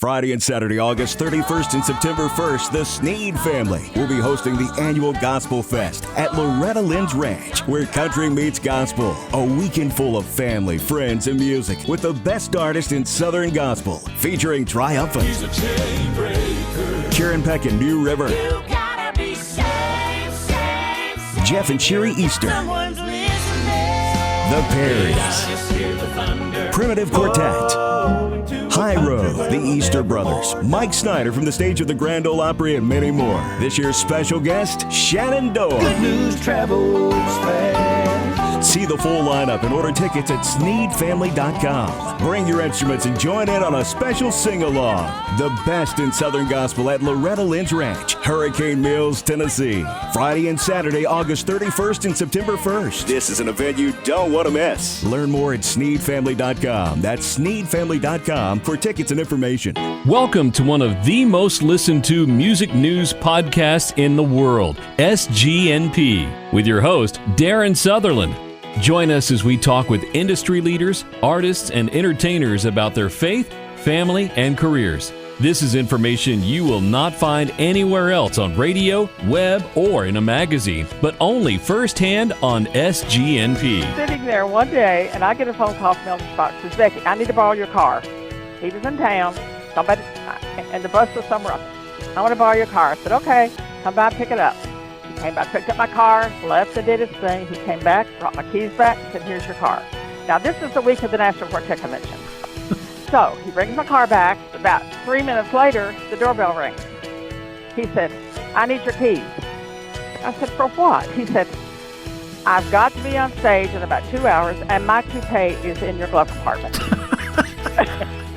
Friday and Saturday, August 31st and September 1st, the Sneed family will be hosting the annual Gospel Fest at Loretta Lynn's Ranch, where country meets gospel. A weekend full of family, friends, and music with the best artists in Southern Gospel, featuring Triumphant, Sharon Peck and New River, Jeff and Sherry Easter, The Perrys, Primitive Quartet, High Road, the Easter Brothers, Mike Snyder from the stage of the Grand Ole Opry, and many more. This year's special guest, Shannon Doe. Good news travels fast. See the full lineup and order tickets at SneedFamily.com. Bring your instruments and join in on a special sing-along. The best in Southern Gospel at Loretta Lynn's Ranch, Hurricane Mills, Tennessee. Friday and Saturday, August 31st and September 1st. This is an event you don't want to miss. Learn more at SneedFamily.com. That's SneedFamily.com for tickets and information. Welcome to one of the most listened to music news podcasts in the world, SGNP, with your host, Darien Southerland. Join us as we talk with industry leaders, artists, and entertainers about their faith, family, and careers. This is information you will not find anywhere else on radio, web, or in a magazine, but only firsthand on SGNP. Sitting there one day, and I get a phone call from Elder Spock. Says, Becky, I need to borrow your car. He was in town, and the bus was somewhere else. I want to borrow your car. I said, okay, come by and pick it up. He came by, picked up my car, left and did his thing. He came back, brought my keys back, and said, here's your car. Now, this is the week of the National Quartet Convention. So he brings my car back. About 3 minutes later, the doorbell rings. He said, I need your keys. I said, for what? He said, I've got to be on stage in about 2 hours, and my toupee is in your glove compartment.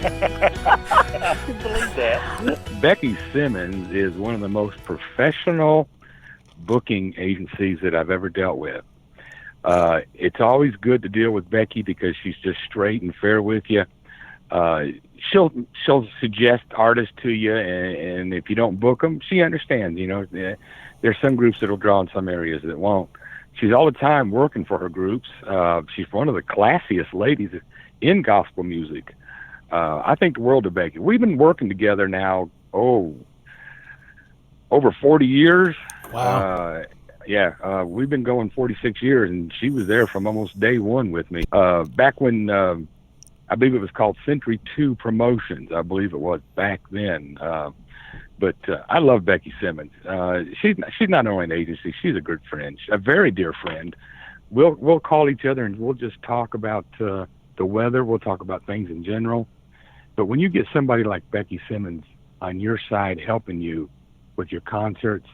I can believe that. Beckie Simmons is one of the most professional booking agencies that I've ever dealt with. It's always good to deal with Becky because she's just straight and fair with you. She'll suggest artists to you, and if you don't book them, she understands. You know, there's some groups that'll draw in some areas that won't. She's all the time working for her groups. She's one of the classiest ladies in gospel music. I think the world of Becky. We've been working together now, over 40 years. Wow. We've been going 46 years, and she was there from almost day one with me. Back when, I believe it was called Century 2 Promotions, I believe it was back then. But I love Beckie Simmons. She's not only an agency, she's a good friend, a very dear friend. We'll call each other and we'll just talk about the weather. We'll talk about things in general. But when you get somebody like Beckie Simmons on your side helping you with your concerts,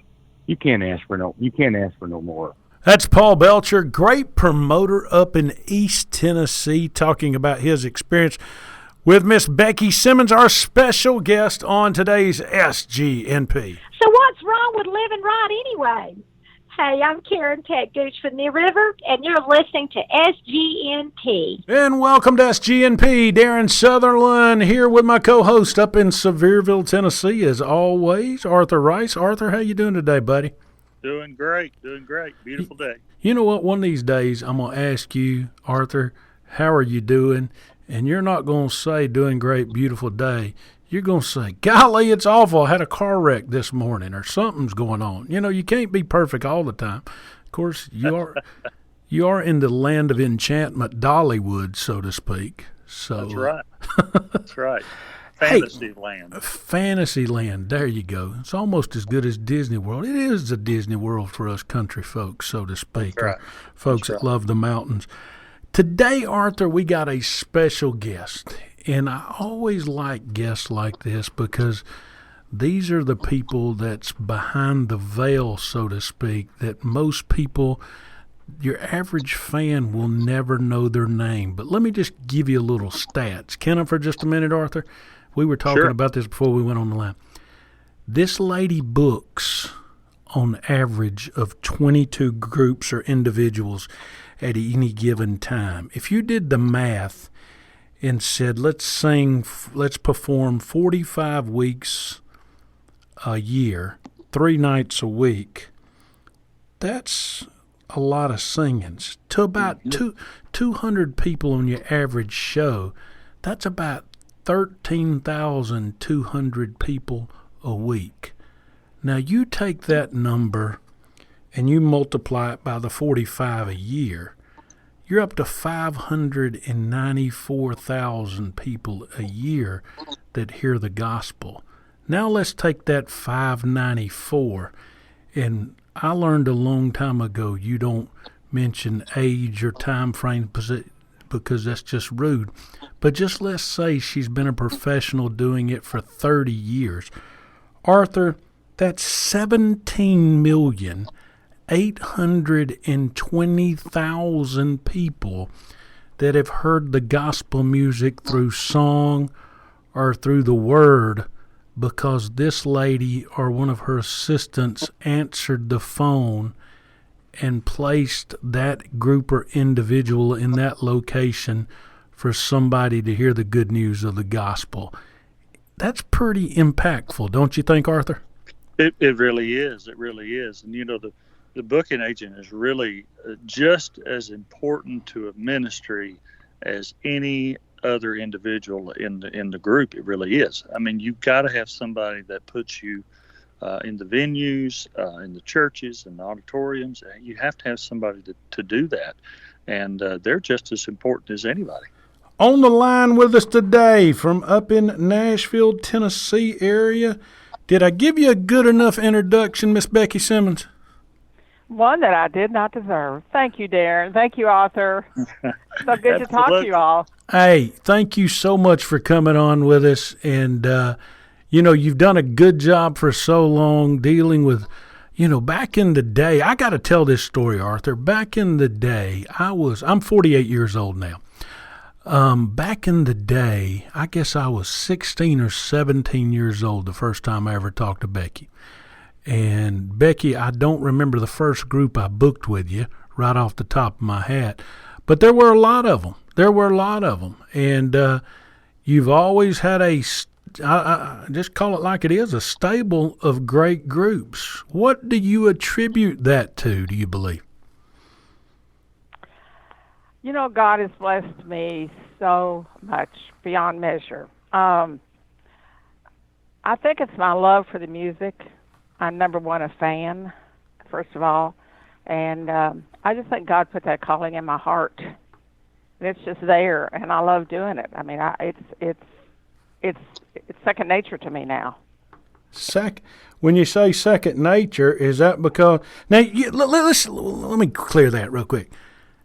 you can't ask for no more. That's Paul Belcher, great promoter up in East Tennessee, talking about his experience with Miss Beckie Simmons, our special guest on today's SGNP. So what's wrong with living right anyway? Hey, I'm Karen Peck Gooch from New River, and you're listening to SGNP. And welcome to SGNP. Darien Southerland here with my co-host up in Sevierville, Tennessee, as always, Arthur Rice. Arthur, how you doing today, buddy? Doing great. Beautiful day. You know what? One of these days I'm going to ask you, Arthur, how are you doing? And you're not going to say doing great, beautiful day. You're going to say, golly, it's awful. I had a car wreck this morning or something's going on. You know, you can't be perfect all the time. Of course, you are in the land of enchantment, Dollywood, so to speak. So That's right. That's right. Fantasyland. Fantasyland. There you go. It's almost as good as Disney World. It is a Disney World for us country folks, so to speak. That's right. Folks that love the mountains. Today, Arthur, we got a special guest. And I always like guests like this because these are the people that's behind the veil, so to speak, that most people, your average fan, will never know their name. But let me just give you a little stats. Can I for just a minute, Arthur? We were talking about this before we went on the line. This lady books on average of 22 groups or individuals at any given time. If you did the math and said, let's perform 45 weeks a year, 3 nights a week, that's a lot of singings. To about 200 people on your average show, that's about 13,200 people a week. Now you take that number and you multiply it by the 45 a year, you're up to 594,000 people a year that hear the gospel. Now let's take that 594, and I learned a long time ago you don't mention age or time frame because that's just rude. But just let's say she's been a professional doing it for 30 years. Arthur, that's 17,820,000 people that have heard the gospel music through song or through the word because this lady or one of her assistants answered the phone and placed that group or individual in that location for somebody to hear the good news of the gospel. That's pretty impactful, don't you think, Arthur? It really is. It really is. And, the booking agent is really just as important to a ministry as any other individual in the group. It really is. I mean, you've got to have somebody that puts you in the venues, in the churches, and the auditoriums. You have to have somebody to do that. And they're just as important as anybody. On the line with us today from up in Nashville, Tennessee area. Did I give you a good enough introduction, Miss Beckie Simmons? One that I did not deserve. Thank you, Darren. Thank you, Arthur. So good to talk to you all. Hey, thank you so much for coming on with us. And, you've done a good job for so long dealing with, back in the day. I got to tell this story, Arthur. Back in the day, I'm 48 years old now. Back in the day, I guess I was 16 or 17 years old the first time I ever talked to Beckie. And Beckie, I don't remember the first group I booked with you right off the top of my hat, but there were a lot of them. And you've always had I just call it like it is, a stable of great groups. What do you attribute that to, do you believe? God has blessed me so much beyond measure. I think it's my love for the music. I'm number one, a fan, first of all. And I just think God put that calling in my heart. And it's just there, and I love doing it. I mean, it's second nature to me now. When you say second nature, is that because... Now, let me clear that real quick.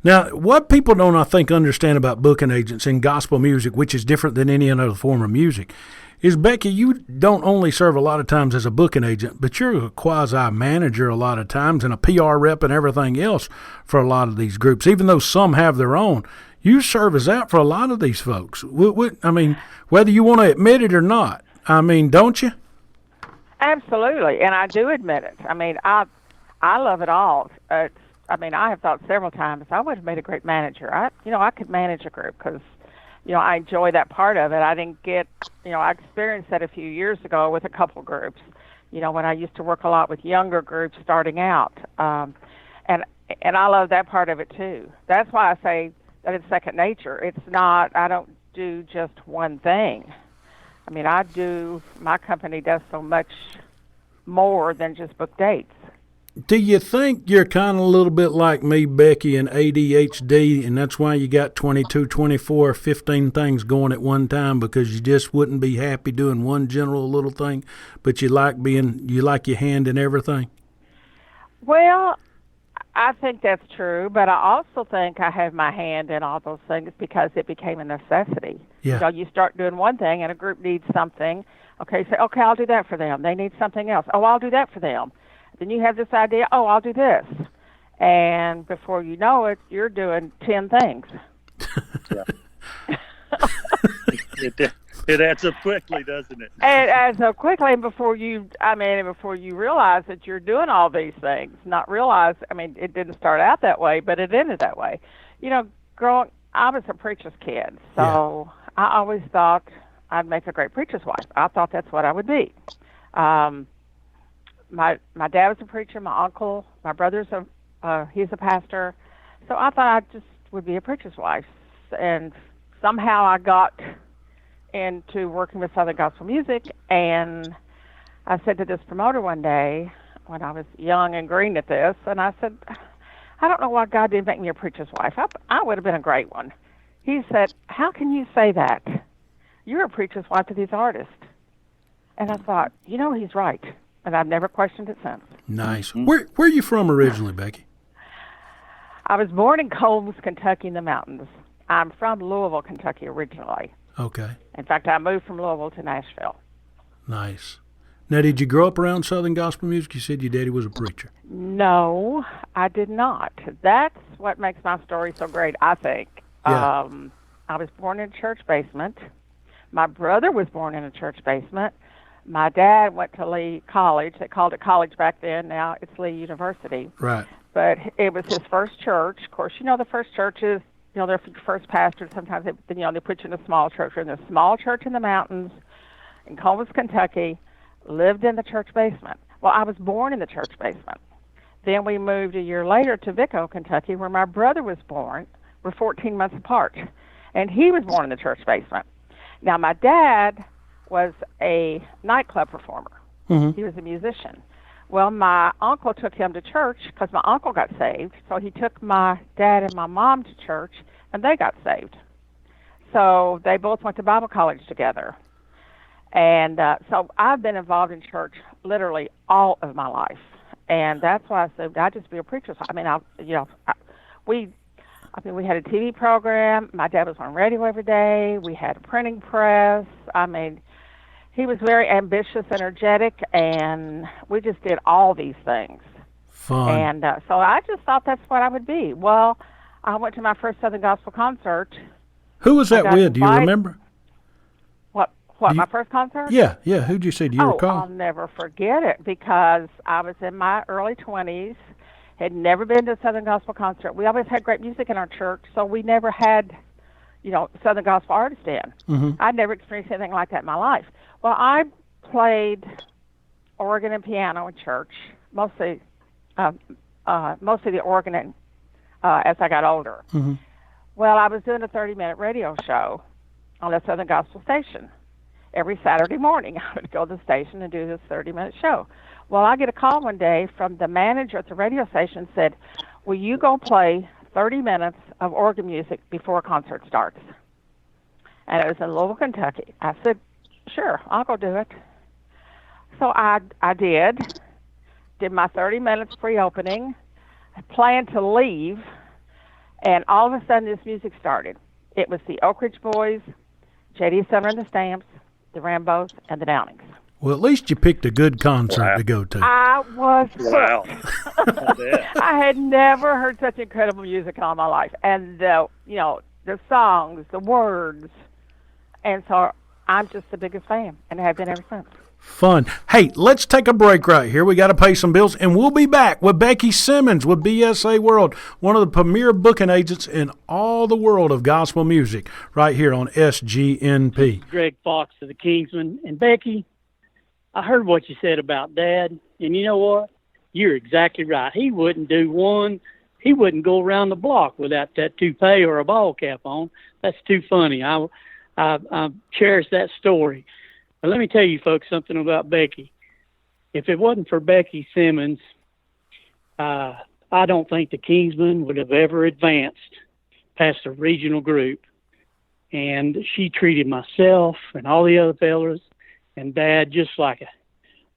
Now, what people don't, I think, understand about booking agents in gospel music, which is different than any other form of music, is, Beckie, you don't only serve a lot of times as a booking agent, but you're a quasi-manager a lot of times and a PR rep and everything else for a lot of these groups. Even though some have their own, you serve as that for a lot of these folks. I mean, whether you want to admit it or not, don't you? Absolutely, and I do admit it. I mean, I love it all. I have thought several times I would have made a great manager. I could manage a group because, I enjoy that part of it. I didn't get, I experienced that a few years ago with a couple groups, when I used to work a lot with younger groups starting out. And I love that part of it too. That's why I say that it's second nature. It's not, I don't do just one thing. I mean, my company does so much more than just book dates. Do you think you're kind of a little bit like me, Beckie, and ADHD, and that's why you got 22, 24, 15 things going at one time, because you just wouldn't be happy doing one general little thing, but you like your hand in everything? Well, I think that's true, but I also think I have my hand in all those things because it became a necessity. Yeah. You start doing one thing and a group needs something. Okay, say, okay, I'll do that for them. They need something else. Oh, I'll do that for them. Then you have this idea, oh, I'll do this. And before you know it, you're doing 10 things. It adds up quickly, doesn't it? It adds up quickly, and before you realize that you're doing all these things, it didn't start out that way, but it ended that way. I was a preacher's kid, so yeah. I always thought I'd make a great preacher's wife. I thought that's what I would be. My dad was a preacher, my uncle, my brother's he's a pastor, so I thought I just would be a preacher's wife. And somehow I got into working with Southern gospel music, and I said to this promoter one day when I was young and green at this, and I said, I don't know why God didn't make me a preacher's wife. I would have been a great one. He said, how can you say that? You're a preacher's wife to these artists. And I thought, he's right. And I've never questioned it since. Nice. Where are you from originally, Becky? I was born in Coles, Kentucky in the mountains. I'm from Louisville, Kentucky originally. Okay. In fact, I moved from Louisville to Nashville. Nice. Now, did you grow up around Southern gospel music? You said your daddy was a preacher. No, I did not. That's what makes my story so great, I think. Yeah. I was born in a church basement. My brother was born in a church basement. My dad went to Lee College. They called it college back then. Now it's Lee University. Right. But it was his first church. Of course, the first churches, their first pastor, sometimes they put you in a small church. We're in a small church in the mountains in Coles, Kentucky, lived in the church basement. Well, I was born in the church basement. Then we moved a year later to Vicco, Kentucky, where my brother was born. We're 14 months apart. And he was born in the church basement. Now, my dad was a nightclub performer. Mm-hmm. He was a musician. Well, my uncle took him to church because my uncle got saved. So he took my dad and my mom to church, and they got saved. So they both went to Bible college together. And so I've been involved in church literally all of my life. And that's why I said I'd just be a preacher. We had a TV program. My dad was on radio every day. We had a printing press. He was very ambitious, energetic, and we just did all these things. Fun. And so I just thought that's what I would be. Well, I went to my first Southern Gospel concert. Who was that with? Do you remember? My first concert? Yeah. Who'd you see? Do you recall? I'll never forget it because I was in my early 20s, had never been to a Southern Gospel concert. We always had great music in our church, so we never had, Southern Gospel artists in. Mm-hmm. I'd never experienced anything like that in my life. Well, I played organ and piano in church, mostly the organ as I got older. Mm-hmm. Well, I was doing a 30-minute radio show on a Southern Gospel station. Every Saturday morning, I would go to the station and do this 30-minute show. Well, I get a call one day from the manager at the radio station said, will you go play 30 minutes of organ music before a concert starts? And it was in Louisville, Kentucky. I said, sure, I'll go do it. So I did my 30 minutes pre-opening, planned to leave, and all of a sudden this music started. It was the Oak Ridge Boys, J.D. Sumner and the Stamps, the Rambos, and the Downings. Well, at least you picked a good concert to go to. I was Wow. I had never heard such incredible music in all my life. And the songs, the words. And so I'm just the biggest fan, and have been ever since. Fun. Hey, let's take a break right here. We got to pay some bills, and we'll be back with Beckie Simmons with BSA World, one of the premier booking agents in all the world of gospel music, right here on SGNP. Greg Fox of the Kingsmen. And Becky, I heard what you said about Dad, and you know what? You're exactly right. He wouldn't go around the block without that toupee or a ball cap on. That's too funny. I cherish that story. But let me tell you folks something about Becky. If it wasn't for Beckie Simmons, I don't think the Kingsmen would have ever advanced past the regional group. And she treated myself and all the other fellas and Dad just like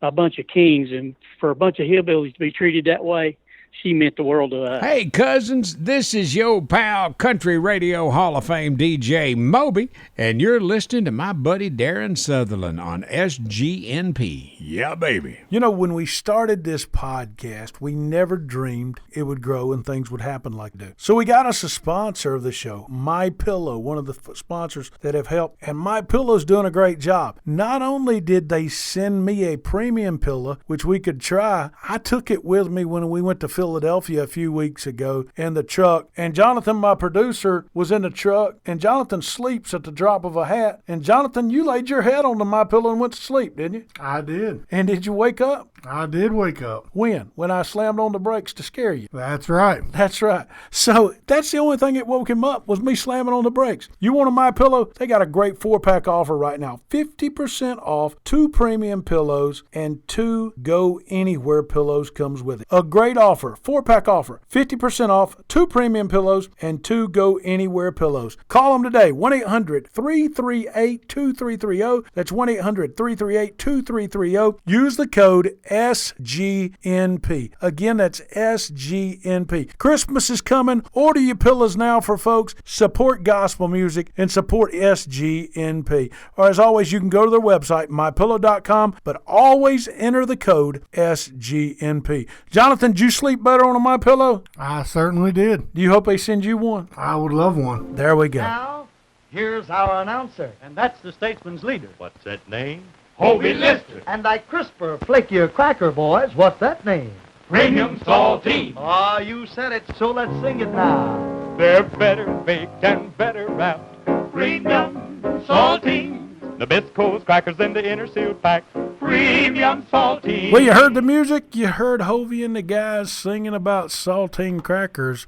a bunch of kings. And for a bunch of hillbillies to be treated that way, she meant the world to us. Hey, cousins, this is your pal, Country Radio Hall of Fame DJ Moby, and you're listening to my buddy Darien Southerland on SGNP. Yeah, baby. You know, when we started this podcast, we never dreamed it would grow and things would happen like that. So we got us a sponsor of the show, MyPillow, one of the sponsors that have helped, and MyPillow's doing a great job. Not only did they send me a premium pillow, which we could try, I took it with me when we went to Philadelphia a few weeks ago in the truck, and Jonathan, my producer, was in the truck, and Jonathan sleeps at the drop of a hat. And Jonathan, you laid your head on the My Pillow and went to sleep, didn't you? I did. And did you wake up? I did wake up. When? When I slammed on the brakes to scare you. That's right. That's right. So that's the only thing that woke him up was me slamming on the brakes. You want a My Pillow? They got a great 4-pack offer right now. 50% off 2 premium pillows and 2 Go Anywhere pillows comes with it. A great offer. 4-pack offer. 50% off 2 premium pillows and 2 Go Anywhere pillows. Call them today. 1-800-338-2330. That's 1-800-338-2330. Use the code SGNP. Again, that's SGNP. Christmas is coming. Order your pillows now for folks. Support gospel music and support SGNP. Or as always, you can go to their website, mypillow.com, but always enter the code SGNP. Jonathan, did you sleep better on a My Pillow? I certainly did. Do you hope they send you one? I would love one. There we go. Now, here's our announcer, and that's the Statesman's leader. What's that name? Hobie Lister. And like crisper, flakier cracker boys, what's that name? Premium Saltine. Oh, you said it, so let's sing it now. They're better baked and better wrapped. Premium Saltine. Nabisco's crackers in the inner sealed pack. Premium Saltine. Well, you heard the music. You heard Hovey and the guys singing about saltine crackers.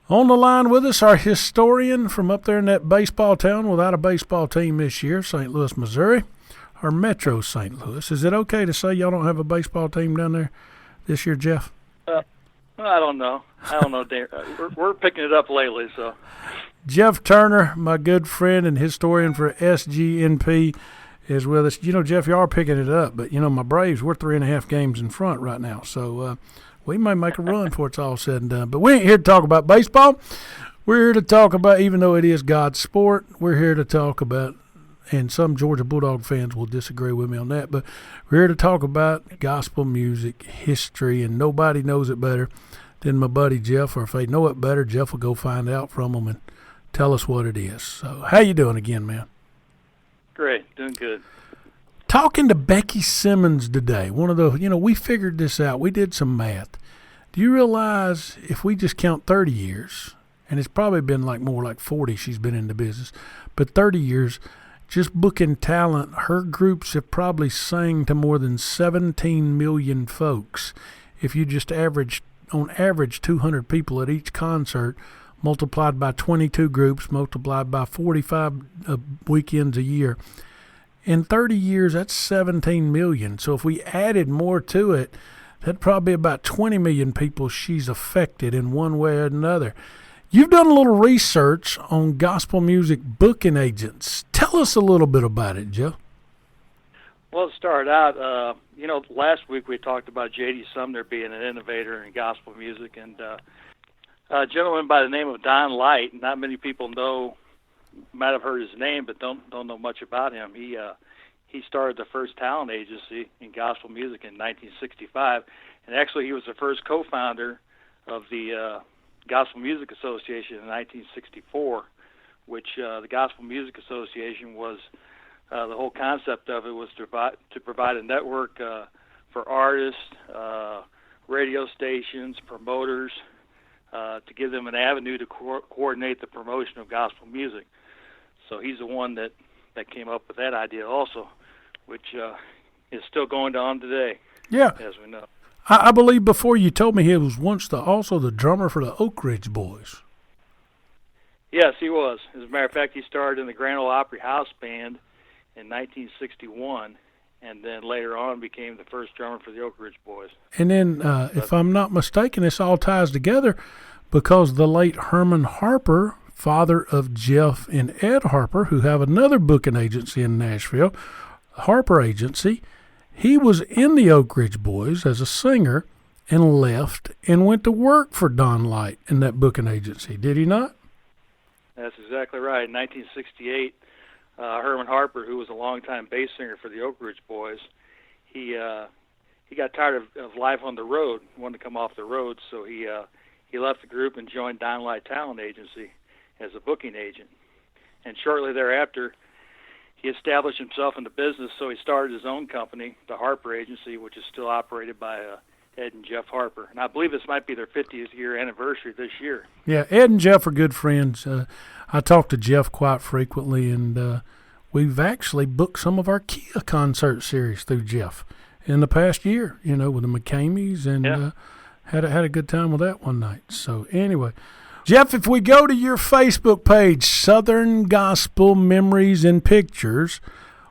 On the line with us, our historian from up there in that baseball town without a baseball team this year, St. Louis, Missouri. Or Metro St. Louis. Is it okay to say y'all don't have a baseball team down there this year, Jeff? I don't know. We're picking it up lately, so. Jeff Turner, my good friend and historian for SGNP, is with us. You know, Jeff, you are picking it up, but, you know, my Braves, we're 3.5 games in front right now, so we may make a run before it's all said and done. But we ain't here to talk about baseball. We're here to talk about, even though it is God's sport, we're here to talk about, and some Georgia Bulldog fans will disagree with me on that, but we're here to talk about gospel music, history, and nobody knows it better than my buddy Jeff, or if they know it better, Jeff will go find out from them and tell us what it is. So how you doing again, man? Great, doing good. Talking to Beckie Simmons today, one of the, we figured this out. We did some math. Do you realize if we just count 30 years, and it's probably been more like 40 she's been in the business, but 30 years, just booking talent, her groups have probably sang to more than 17 million folks. If you just on average 200 people at each concert, multiplied by 22 groups, multiplied by 45 weekends a year. In 30 years, that's 17 million. So if we added more to it, that'd probably be about 20 million people she's affected in one way or another. You've done a little research on gospel music booking agents. Tell us a little bit about it, Joe. Well, to start out, last week we talked about J.D. Sumner being an innovator in gospel music, and a gentleman by the name of Don Light. Not many people might have heard his name, but don't know much about him. He started the first talent agency in gospel music in 1965, and actually he was the first co-founder of the Gospel Music Association in 1964, which the Gospel Music Association was, the whole concept of it was to provide a network for artists, radio stations, promoters, to give them an avenue to coordinate the promotion of gospel music. So he's the one that came up with that idea also, which is still going on today, as we know. I believe before you told me he was once also the drummer for the Oak Ridge Boys. Yes, he was. As a matter of fact, he started in the Grand Ole Opry House Band in 1961, and then later on became the first drummer for the Oak Ridge Boys. And then, if I'm not mistaken, this all ties together because the late Herman Harper, father of Jeff and Ed Harper, who have another booking agency in Nashville, Harper Agency, he was in the Oak Ridge Boys as a singer and left and went to work for Don Light in that booking agency. Did he not? That's exactly right. In 1968, Herman Harper, who was a longtime bass singer for the Oak Ridge Boys, he got tired of life on the road, wanted to come off the road, so he left the group and joined Don Light Talent Agency as a booking agent. And shortly thereafter, he established himself in the business, so he started his own company, the Harper Agency, which is still operated by Ed and Jeff Harper. And I believe this might be their 50th year anniversary this year. Yeah, Ed and Jeff are good friends. I talk to Jeff quite frequently, and we've actually booked some of our Kia concert series through Jeff in the past year, with the McCameys, and had a good time with that one night. So anyway, Jeff, if we go to your Facebook page, Southern Gospel Memories and Pictures,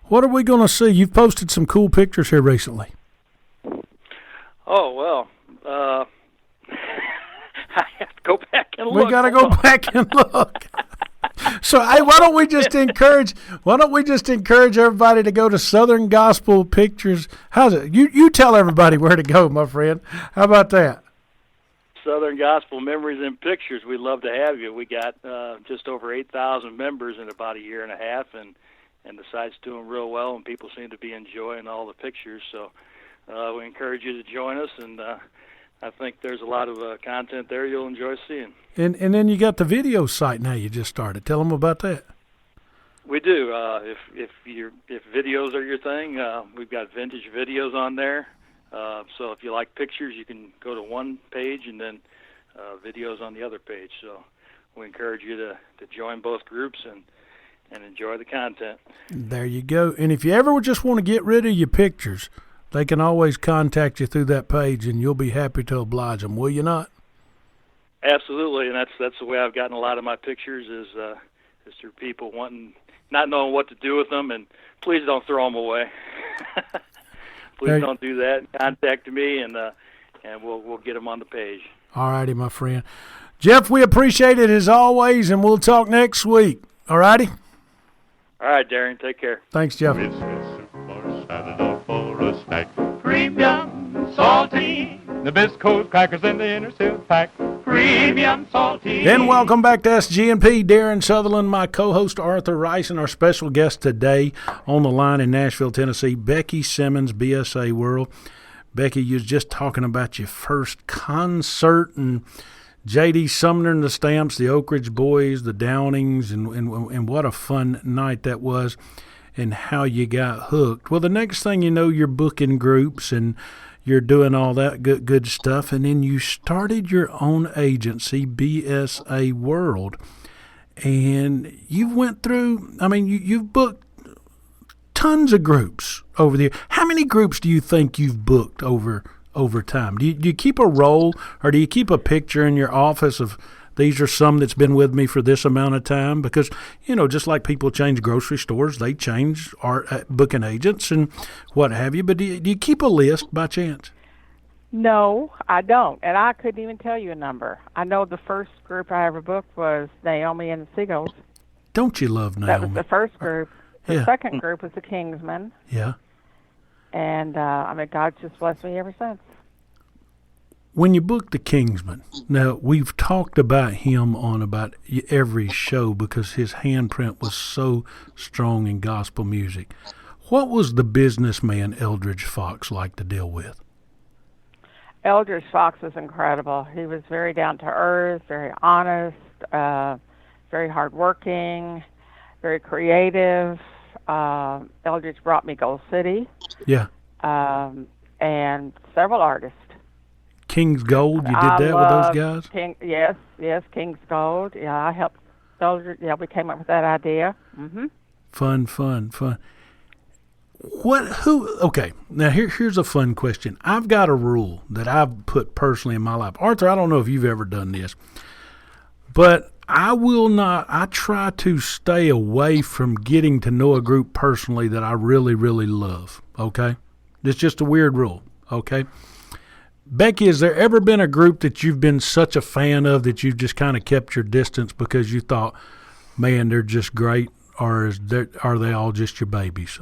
what are we going to see? You've posted some cool pictures here recently. Oh, well, I have to go back and look. We got to go back and look. So, hey, why don't we just encourage everybody to go to Southern Gospel Pictures? How's it? You tell everybody where to go, my friend. How about that? Southern Gospel Memories and Pictures. We'd love to have you. We got just over 8,000 members in about a year and a half, and the site's doing real well, and people seem to be enjoying all the pictures. So we encourage you to join us, and I think there's a lot of content there you'll enjoy seeing. And then you got the video site now you just started. Tell them about that. We do. If videos are your thing, we've got vintage videos on there. So if you like pictures, you can go to one page and then videos on the other page. So we encourage you to join both groups and enjoy the content. There you go. And if you ever just want to get rid of your pictures, they can always contact you through that page, and you'll be happy to oblige them, will you not? Absolutely, and that's the way I've gotten a lot of my pictures is through people not knowing what to do with them, and please don't throw them away. Please don't do that. Contact me, and we'll get them on the page. All righty, my friend. Jeff, we appreciate it as always, and we'll talk next week. All righty? All right, Darren. Take care. Thanks, Jeff. Premium salty, Nabisco's crackers in the inner seal pack. Premium salty. And welcome back to SGNP. Darien Southerland, my co-host Arthur Rice, and our special guest today on the line in Nashville, Tennessee, Beckie Simmons, BSA World. Beckie, you was just talking about your first concert, and J.D. Sumner and the Stamps, the Oak Ridge Boys, the Downings, and what a fun night that was, and how you got hooked. Well, the next thing you know, you're booking groups and you're doing all that good stuff, and then you started your own agency, BSA World, and you went through, you've booked tons of groups over the year. How many groups do you think you've booked over time? Do you keep a roll, or do you keep a picture in your office of these are some that's been with me for this amount of time? Because, just like people change grocery stores, they change our booking agents and what have you. But do you keep a list by chance? No, I don't. And I couldn't even tell you a number. I know the first group I ever booked was Naomi and the Seagulls. Don't you love Naomi? That was the first group. The Yeah. second group was the Kingsmen. Yeah. And, God's just blessed me ever since. When you book the Kingsman, now we've talked about him on about every show because his handprint was so strong in gospel music. What was the businessman Eldridge Fox like to deal with? Eldridge Fox was incredible. He was very down to earth, very honest, very hardworking, very creative. Eldridge brought me Gold City. Yeah. And several artists. King's Gold, you did that with those guys? Yes, King's Gold. Yeah, I helped Eldridge. Yeah, we came up with that idea. Mm-hmm. Fun. Okay, now here's a fun question. I've got a rule that I've put personally in my life. Arthur, I don't know if you've ever done this, but I try to stay away from getting to know a group personally that I really, really love, okay? It's just a weird rule, okay? Beckie, has there ever been a group that you've been such a fan of that you've just kind of kept your distance because you thought, man, they're just great, or are they all just your babies?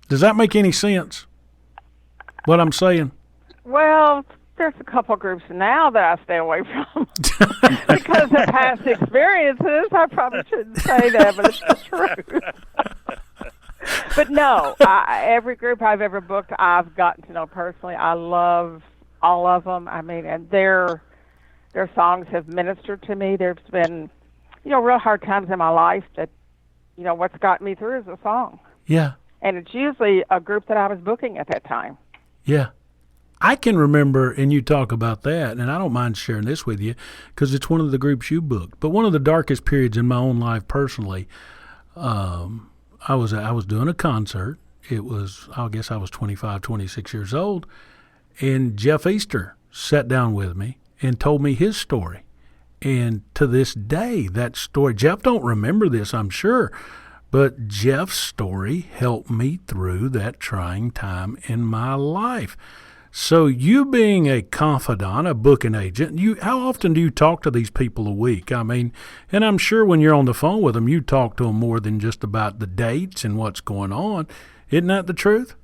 Does that make any sense, what I'm saying? Well, there's a couple groups now that I stay away from because of past experiences. I probably shouldn't say that, but it's the truth. But no, every group I've ever booked, I've gotten to know personally. I love all of them. And their songs have ministered to me. There's been, real hard times in my life that, what's gotten me through is a song. Yeah. And it's usually a group that I was booking at that time. Yeah. I can remember, and you talk about that, and I don't mind sharing this with you because it's one of the groups you booked. But one of the darkest periods in my own life personally, I was doing a concert. I guess I was 25, 26 years old, and Jeff Easter sat down with me and told me his story. And to this day, that story, Jeff don't remember this, I'm sure, but Jeff's story helped me through that trying time in my life. So you being a confidant, a booking agent, how often do you talk to these people a week? I mean, and I'm sure when you're on the phone with them, you talk to them more than just about the dates and what's going on. Isn't that the truth?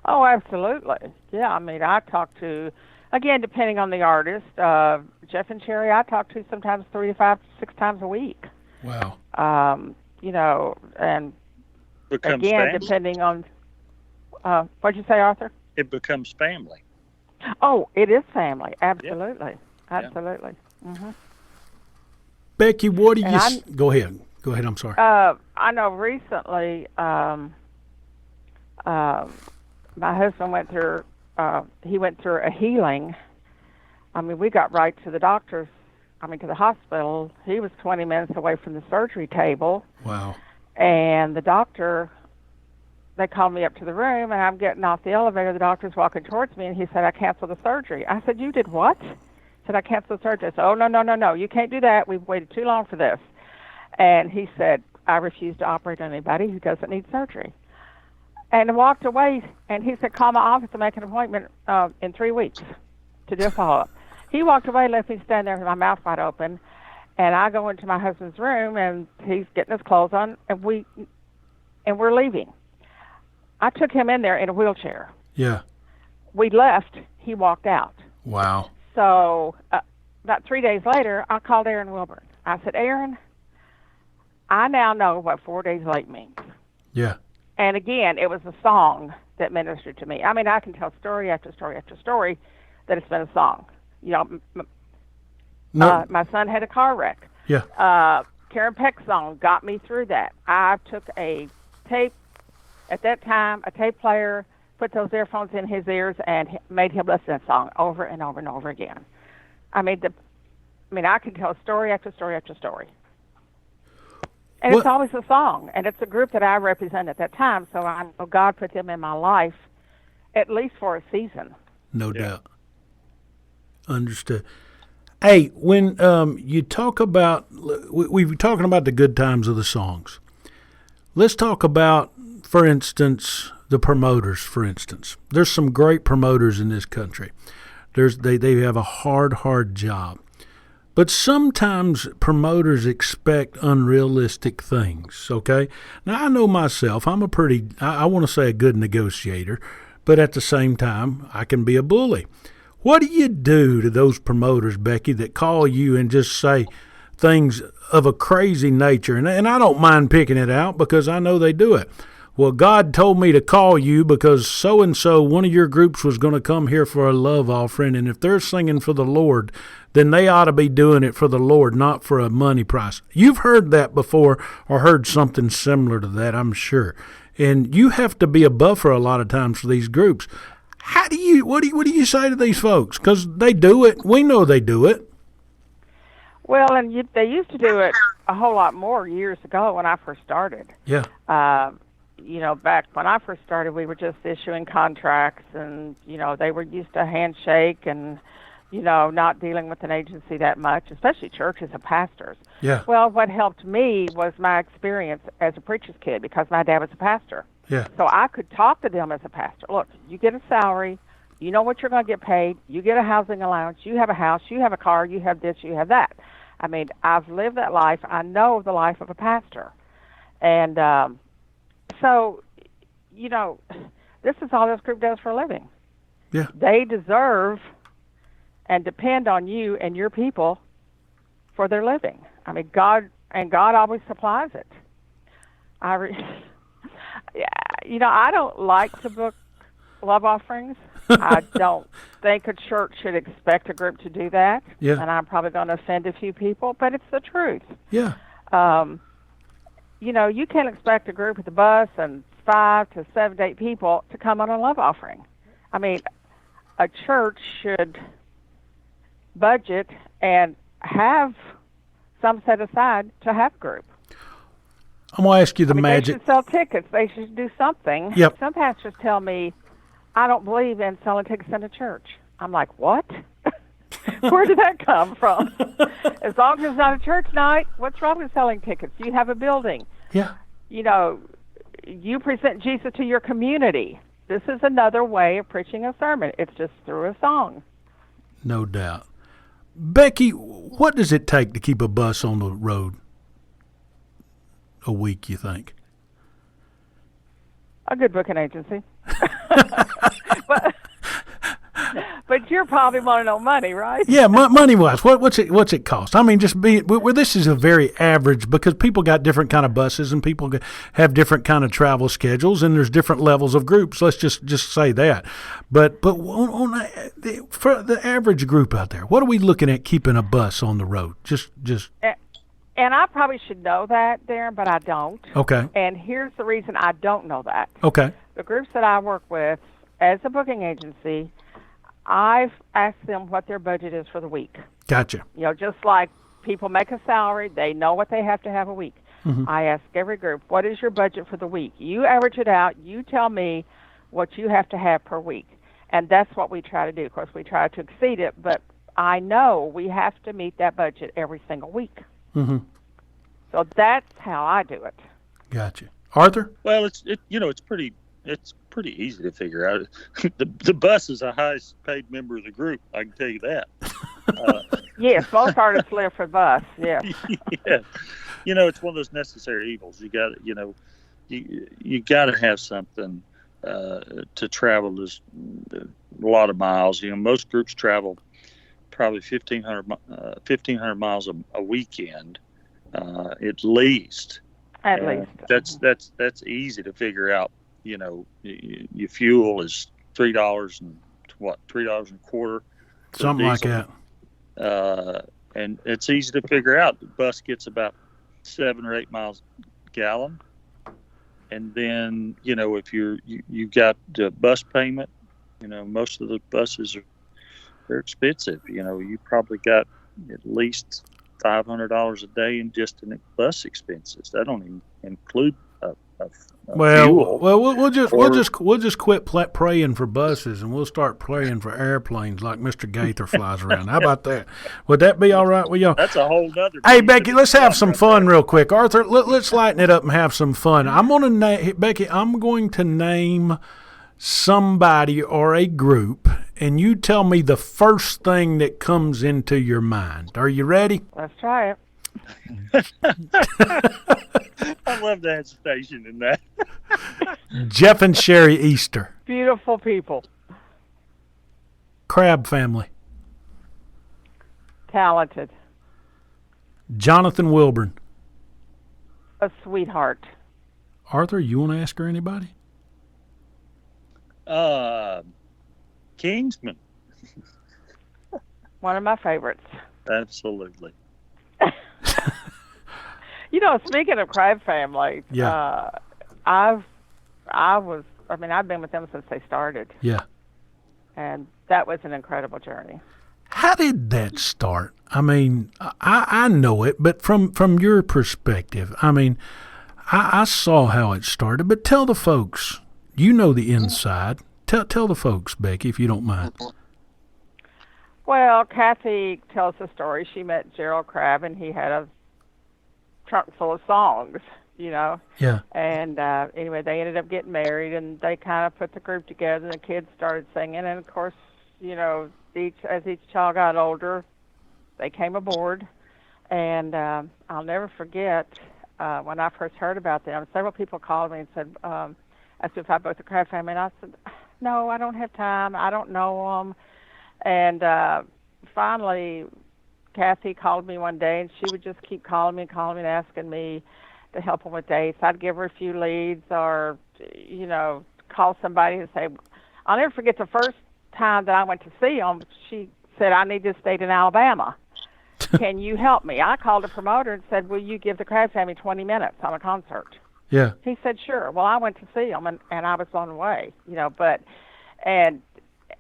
Oh, absolutely. Yeah, I mean, I talk to, again, depending on the artist, Jeff and Sherry, I talk to sometimes 3 to 5, 6 times a week. Wow. And Becomes again, family. depending on, what'd you say, Arthur? It becomes family. Oh, it is family. Absolutely. Yeah. Absolutely. Mm-hmm. Becky, what do you... Go ahead. Go ahead. I'm sorry. I know recently my husband went through a healing. I mean, we got right to the doctors, to the hospital. He was 20 minutes away from the surgery table. Wow. And the doctor, they called me up to the room, and I'm getting off the elevator. The doctor's walking towards me, and he said, I canceled the surgery. I said, you did what? He said, I canceled the surgery. I said, oh, no, you can't do that. We've waited too long for this. And he said, I refuse to operate on anybody who doesn't need surgery. And I walked away, and he said, call my office and make an appointment in 3 weeks to do a follow-up. He walked away, left me standing there with my mouth wide open, and I go into my husband's room, and he's getting his clothes on, and we're leaving. I took him in there in a wheelchair. Yeah. We left. He walked out. Wow. So about 3 days later, I called Aaron Wilburn. I said, Aaron, I now know what 4 days late means. Yeah. And again, it was a song that ministered to me. I mean, I can tell story after story after story that it's been a song. You know, my son had a car wreck. Yeah. Karen Peck's song got me through that. I took a tape, at that time, a tape player, put those earphones in his ears, and made him listen to that song over and over and over again. I can tell story after story after story. And it's always a song, and it's a group that I represent at that time, so I know God put them in my life at least for a season. No doubt. Understood. Hey, when you talk about, we were talking about the good times of the songs. Let's talk about, for instance, the promoters, for instance. There's some great promoters in this country. They have a hard job. But sometimes promoters expect unrealistic things, okay? Now, I know myself, I'm I want to say a good negotiator, but at the same time, I can be a bully. What do you do to those promoters, Becky, that call you and just say things of a crazy nature? And I don't mind picking it out because I know they do it. Well, God told me to call you because so-and-so, one of your groups was going to come here for a love offering, and if they're singing for the Lord, then they ought to be doing it for the Lord, not for a money price. You've heard that before or heard something similar to that, I'm sure. And you have to be a buffer a lot of times for these groups. What do you say to these folks? Because they do it. We know they do it. Well, and they used to do it a whole lot more years ago when I first started. Yeah. Back when I first started, we were just issuing contracts, and, they were used to handshake and, not dealing with an agency that much, especially churches and pastors. Yeah. Well, what helped me was my experience as a preacher's kid because my dad was a pastor. Yeah. So I could talk to them as a pastor. Look, you get a salary. You know what you're going to get paid. You get a housing allowance. You have a house. You have a car. You have this. You have that. I mean, I've lived that life. I know the life of a pastor. And so, this is all this group does for a living. Yeah. They deserve and depend on you and your people for their living. I mean, God always supplies it. I don't like to book love offerings. I don't think a church should expect a group to do that. Yeah. And I'm probably going to offend a few people, but it's the truth. Yeah. You can't expect a group with a bus and 5 to 7 to 8 people to come on a love offering. I mean, a church should budget and have some set aside to have group. I'm going to ask you the They magic. should sell tickets. They should do something. Yep. Some pastors tell me, I don't believe in selling tickets in a church. I'm like, what? Where did that come from? As long as it's not a church night, what's wrong with selling tickets? You have a building. Yeah. You know, you present Jesus to your community. This is another way of preaching a sermon. It's just through a song. No doubt. Becky, what does it take to keep a bus on the road a week, you think? A good booking agency. But you're probably want to know money, right? Yeah, money-wise, what's it cost? I mean, this is a very average, because people got different kind of buses and people have different kind of travel schedules, and there's different levels of groups. Let's just say that. But for the average group out there, what are we looking at keeping a bus on the road? Just. And I probably should know that, Darren, but I don't. Okay. And here's the reason I don't know that. Okay. The groups that I work with as a booking agency, I've asked them what their budget is for the week. Gotcha. You know, just like people make a salary, they know what they have to have a week. Mm-hmm. I ask every group, what is your budget for the week? You average it out. You tell me what you have to have per week. And that's what we try to do. Of course, we try to exceed it, but I know we have to meet that budget every single week. Mm-hmm. So that's how I do it. Gotcha. Arthur? Well, it's pretty easy to figure out. The bus is the highest paid member of the group. I can tell you that. Yes, most artists live for bus. Yeah. Yeah. You know, it's one of those necessary evils. You got to have something to travel this a lot of miles. You know, most groups travel probably 1,500 miles a weekend, at least. At least. That's easy to figure out. You know, your fuel is $3 and $3.25. Something like that. And it's easy to figure out. The bus gets about 7 or 8 miles a gallon, and then if you got the bus payment, most of the buses they're expensive. You probably got at least $500 a day in just in bus expenses. That don't even include fuel. We'll just quit praying for buses, and we'll start praying for airplanes like Mr. Gaither flies around. How about that? Would that be all right with y'all? That's a whole nother. Hey, Becky, let's have some fun real quick. Arthur, let's lighten it up and have some fun. Becky, I'm going to name somebody or a group, and you tell me the first thing that comes into your mind. Are you ready? Let's try it. I love the hesitation in that. Jeff and Sherry Easter. Beautiful people. Crab family. Talented. Jonathan Wilburn. A sweetheart. Arthur, you want to ask her anybody? Kingsman. One of my favorites. Absolutely. Speaking of crab family, yeah. I've been with them since they started. Yeah. And that was an incredible journey. How did that start? I mean, I know it, but from your perspective, I mean, I saw how it started, but tell the folks, the inside. Tell the folks, Becky, if you don't mind. Well, Kathy tells the story. She met Gerald Crabb, and he had a trunk full of songs, Yeah. And anyway, they ended up getting married, and they kind of put the group together, and the kids started singing. And, of course, as each child got older, they came aboard. And I'll never forget when I first heard about them, several people called me and said, asked if I booked the Crabb family, and I said, no, I don't have time. I don't know them. And finally, Kathy called me one day, and she would just keep calling me and asking me to help them with dates. I'd give her a few leads or, call somebody and say, I'll never forget the first time that I went to see them, she said, I need this date in Alabama. Can you help me? I called a promoter and said, will you give the Crabb family 20 minutes on a concert? Yeah. He said, sure. Well, I went to see them, and I was blown away, and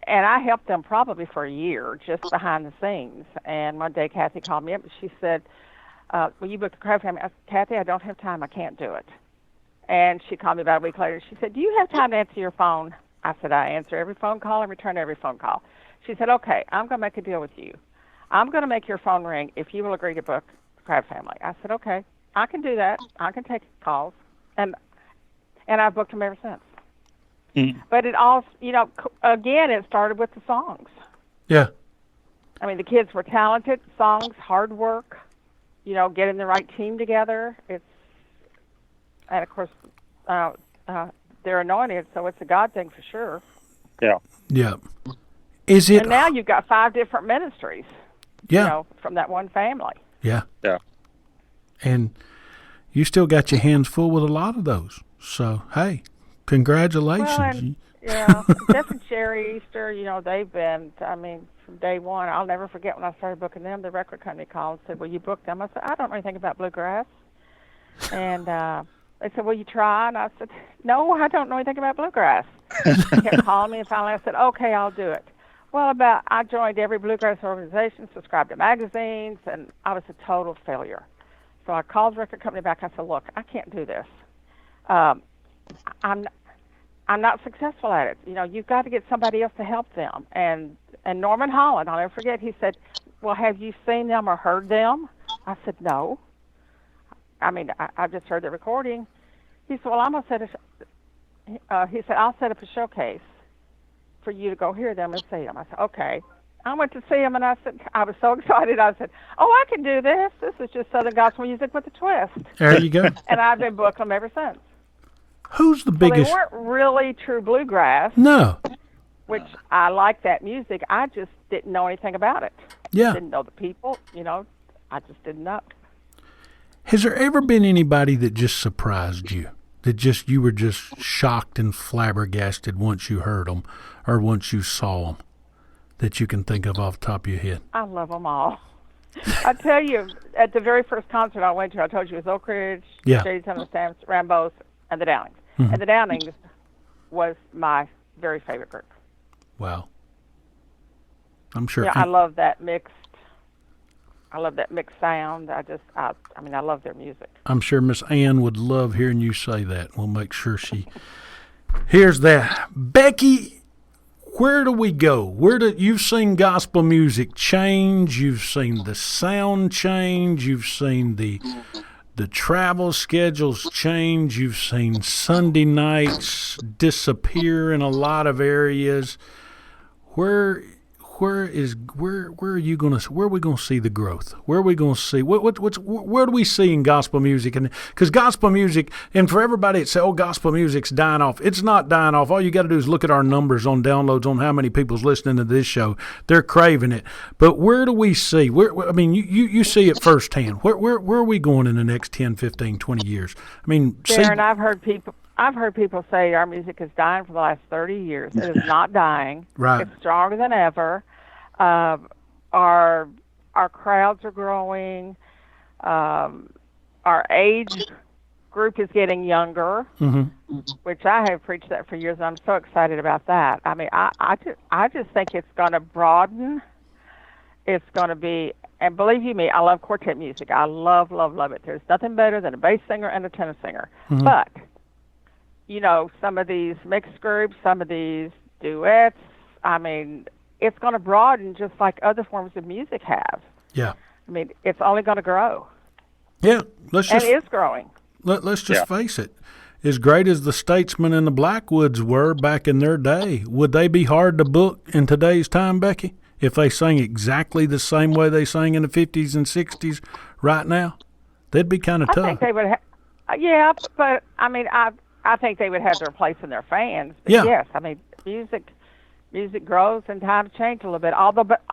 and I helped them probably for a year just behind the scenes. And one day Kathy called me up and she said, "Will you book the Crab Family?" I said, "Kathy, I don't have time. I can't do it." And she called me about a week later. She said, "Do you have time to answer your phone?" I said, "I answer every phone call and return every phone call." She said, "Okay, I'm going to make a deal with you. I'm going to make your phone ring if you will agree to book the Crab Family." I said, "Okay, I can do that. I can take calls." And I've booked them ever since. But it all, again, it started with the songs. Yeah. I mean, the kids were talented, songs, hard work, getting the right team together. And of course, they're anointed, so it's a God thing for sure. Yeah. Yeah. Is it? And now you've got 5 different ministries. Yeah. From that one family. Yeah. Yeah. And you still got your hands full with a lot of those. So, hey, congratulations. Well, and, Jeff and Sherry Easter, they've been, from day one. I'll never forget when I started booking them, the record company called and said, "Will you book them?" I said, "I don't know anything about bluegrass." And they said, "Will you try?" And I said, "No, I don't know anything about bluegrass." They kept calling me, and finally I said, "Okay, I'll do it." Well, I joined every bluegrass organization, subscribed to magazines, and I was a total failure. So I called the record company back. I said, "Look, I can't do this. I'm not successful at it. You've got to get somebody else to help them." And Norman Holland, I'll never forget, he said, "Well, have you seen them or heard them?" I said, "No. I just heard the recording." He said, "Well, I'm going to set I'll set up a showcase for you to go hear them and see them." I said, "Okay." I went to see them, and I was so excited. I said, "Oh, I can do this. This is just Southern gospel music with a twist." There you go. And I've been booking them ever since. Who's the biggest? Well, they weren't really true bluegrass. No. Which I like that music. I just didn't know anything about it. Yeah. Didn't know the people. I just didn't know. Has there ever been anybody that just surprised you? That you were just shocked and flabbergasted once you heard them or once you saw them, that you can think of off the top of your head? I love them all. I tell you, at the very first concert I went to, I told you it was Oak Ridge, Shady Tunnel Stamps, Rambo's, and the Downings. Mm-hmm. And the Downings was my very favorite group. Wow. I'm sure. Yeah, I love that mixed sound. I love their music. I'm sure Miss Ann would love hearing you say that. We'll make sure she hears that. Becky, where do we go? You've seen gospel music change. You've seen the sound change. You've seen the travel schedules change. You've seen Sunday nights disappear in a lot of areas. Where are we going to see the growth? Where are we going to see where do we see in gospel music? And because gospel music, and for everybody that say, "Oh, gospel music's dying off," it's not dying off. All you got to do is look at our numbers on downloads, on how many people's listening to this show. They're craving it. But where do we see? You see it firsthand. Where are we going in the next 10, 15, 20 years? Darren, I've heard people say our music is dying for the last 30 years. It is not dying. Right. It's stronger than ever. Our crowds are growing. Our age group is getting younger, which I have preached that for years, and I'm so excited about that. I just think it's going to broaden. It's going to be, and believe you me, I love quartet music. I love, love, love it. There's nothing better than a bass singer and a tenor singer. But some of these mixed groups, some of these duets, it's going to broaden just like other forms of music have. Yeah. It's only going to grow. Yeah. It is growing. Let's just face it. As great as the Statesmen and the Blackwoods were back in their day, would they be hard to book in today's time, Becky, if they sang exactly the same way they sang in the 50s and 60s right now? They'd be kind of tough. I think they would but I think they would have their place in their fans. But yes, music grows and times change a little bit,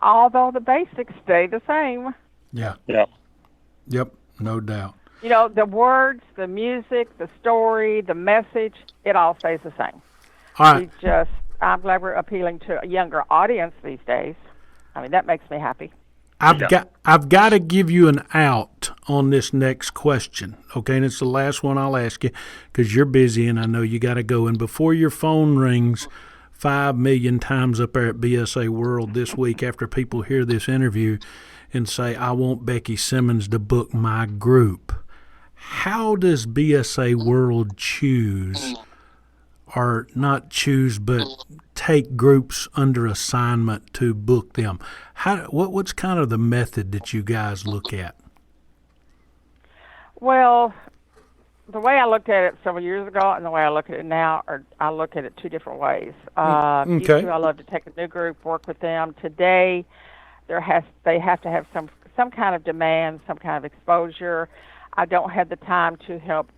although the basics stay the same. Yeah. Yeah. Yep, no doubt. The words, the music, the story, the message, it all stays the same. All right. I'm glad we're appealing to a younger audience these days. That makes me happy. I've got to give you an out on this next question, okay? And it's the last one I'll ask you because you're busy and I know you got to go. And before your phone rings, 5 million times up there at BSA World this week after people hear this interview and say, I want Beckie Simmons to book my group. How does BSA World choose, or not choose, but take groups under assignment to book them? What's kind of the method that you guys look at? Well, the way I looked at it several years ago and the way I look at it now, I look at it two different ways. Used to, I love to take a new group, work with them. Today, they have to have some kind of demand, some kind of exposure. I don't have the time to help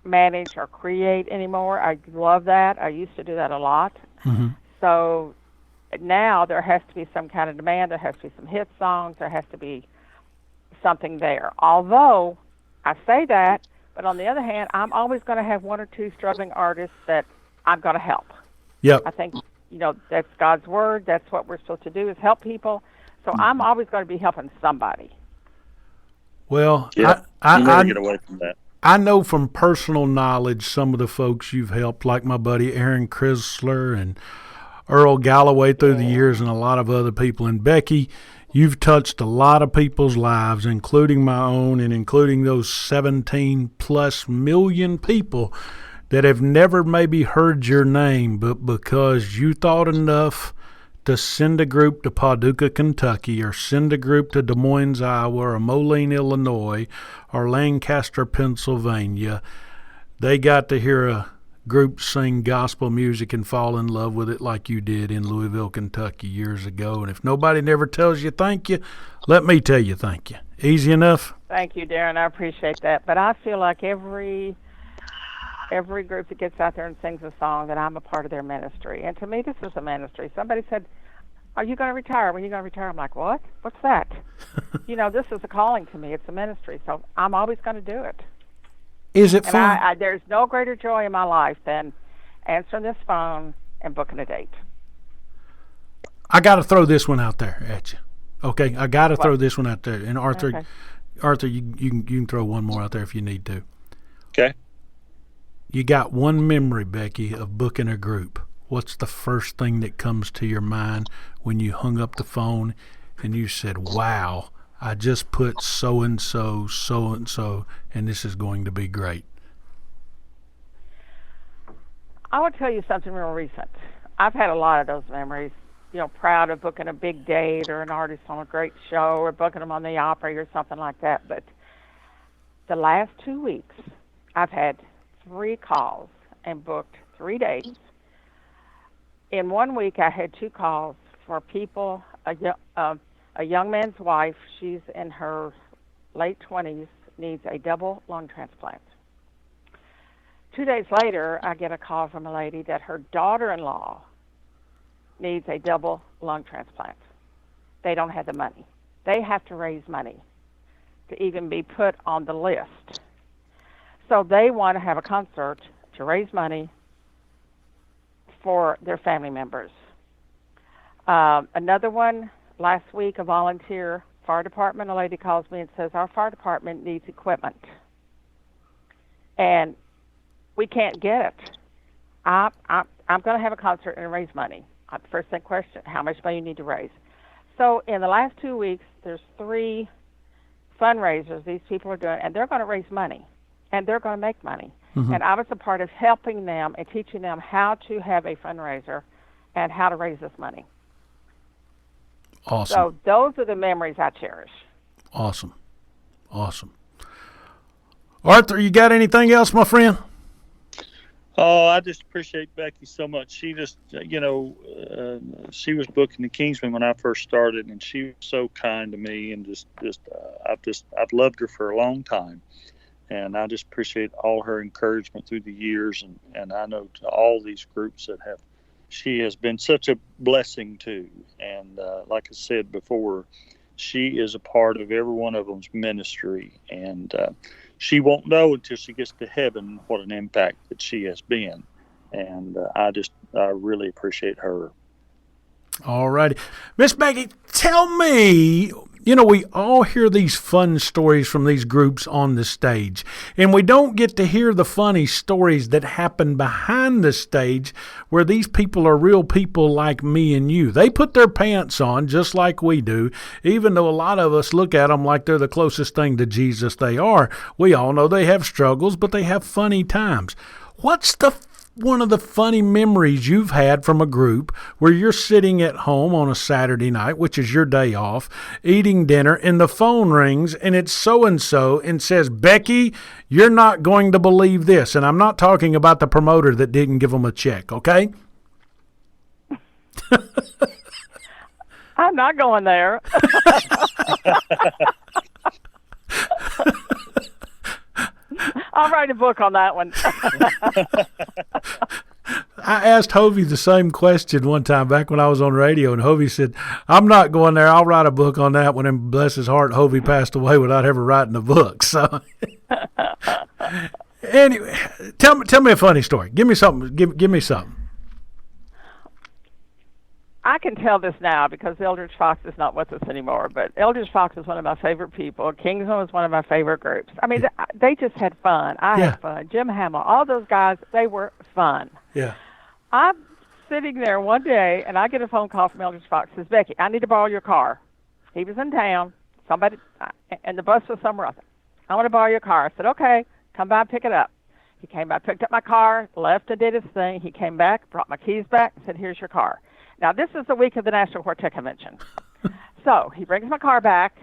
manage or create anymore. I love that. I used to do that a lot. Mm-hmm. So now there has to be some kind of demand. There has to be some hit songs. There has to be something there. Although I say that, but on the other hand, I'm always going to have one or two struggling artists that I'm going to help. Yep. I think, that's God's word. That's what we're supposed to do, is help people. So I'm always going to be helping somebody. Well, yeah, I never get away from that. I know from personal knowledge some of the folks you've helped, like my buddy Aaron Chrysler and Earl Galloway through the years, and a lot of other people. And Beckie, you've touched a lot of people's lives, including my own and including those 17+ million people that have never maybe heard your name, but because you thought enough to send a group to Paducah, Kentucky, or send a group to Des Moines, Iowa, or Moline, Illinois, or Lancaster, Pennsylvania, they got to hear a group sing gospel music and fall in love with it like you did in Louisville, Kentucky years ago. And if nobody never tells you thank you, let me tell you thank you. Easy enough? Thank you, Darren. I appreciate that. But I feel like every group that gets out there and sings a song, that I'm a part of their ministry. And to me, this is a ministry. Somebody said, are you going to retire? When are you going to retire? I'm like, what? What's that? This is a calling to me. It's a ministry. So I'm always going to do it. Is it fun? And there's no greater joy in my life than answering this phone and booking a date. I got to throw this one out there at you. Okay? I got to throw this one out there. And Arthur, you can throw one more out there if you need to. Okay. You got one memory, Beckie, of booking a group. What's the first thing that comes to your mind when you hung up the phone and you said, wow, I just put so-and-so, so-and-so, and this is going to be great? I will tell you something real recent. I've had a lot of those memories, proud of booking a big date or an artist on a great show or booking them on the Opry or something like that. But the last 2 weeks, I've had 3 calls and booked 3 dates. In 1 week, I had 2 calls for people, a young man's wife, she's in her late 20s, needs a double lung transplant. 2 days later, I get a call from a lady that her daughter-in-law needs a double lung transplant. They don't have the money. They have to raise money to even be put on the list. So they want to have a concert to raise money for their family members. Another one, last week, a volunteer fire department, a lady calls me and says, our fire department needs equipment. And we can't get it. I'm going to have a concert and raise money. First thing question, how much money you need to raise? So in the last 2 weeks, there's 3 fundraisers these people are doing, and they're going to raise money, and they're going to make money. Mm-hmm. And I was a part of helping them and teaching them how to have a fundraiser and how to raise this money. Awesome. So those are the memories I cherish. Awesome. Arthur, you got anything else, my friend? Oh, I just appreciate Beckie so much. She just, she was booking the Kingsmen when I first started, and she was so kind to me, and I've loved her for a long time. And I just appreciate all her encouragement through the years. And I know to all these groups she has been such a blessing to. And like I said before, she is a part of every one of them's ministry. And she won't know until she gets to heaven what an impact that she has been. And I really appreciate her. All righty. Miss Beckie, tell me, You know, we all hear these fun stories from these groups on the stage, and we don't get to hear the funny stories that happen behind the stage where these people are real people like me and you. They put their pants on just like we do, even though a lot of us look at them like they're the closest thing to Jesus they are. We all know they have struggles, but they have funny times. What's one of the funny memories you've had from a group where you're sitting at home on a Saturday night, which is your day off, eating dinner, and the phone rings, and it's so-and-so and says, Becky, you're not going to believe this. And I'm not talking about the promoter that didn't give them a check, okay? I'm not going there. I'll write a book on that one. I asked Hovey the same question one time back when I was on radio, and Hovey said, I'm not going there. I'll write a book on that one. And bless his heart, Hovey passed away without ever writing a book. So anyway, tell me a funny story. Give me something. Give me something. I can tell this now because Eldridge Fox is not with us anymore, but Eldridge Fox is one of my favorite people. Kingsman was one of my favorite groups. I mean, they just had fun. I had fun. Jim Hamill, all those guys, they were fun. Yeah. I'm sitting there one day, and I get a phone call from Eldridge Fox. Says, Becky, I need to borrow your car. He was in town. Somebody, and the bus was somewhere else. I want to borrow your car. I said, okay, come by and pick it up. He came by, picked up my car, left and did his thing. He came back, brought my keys back, and said, here's your car. Now, this is the week of the National Quartet Convention. So he brings my car back,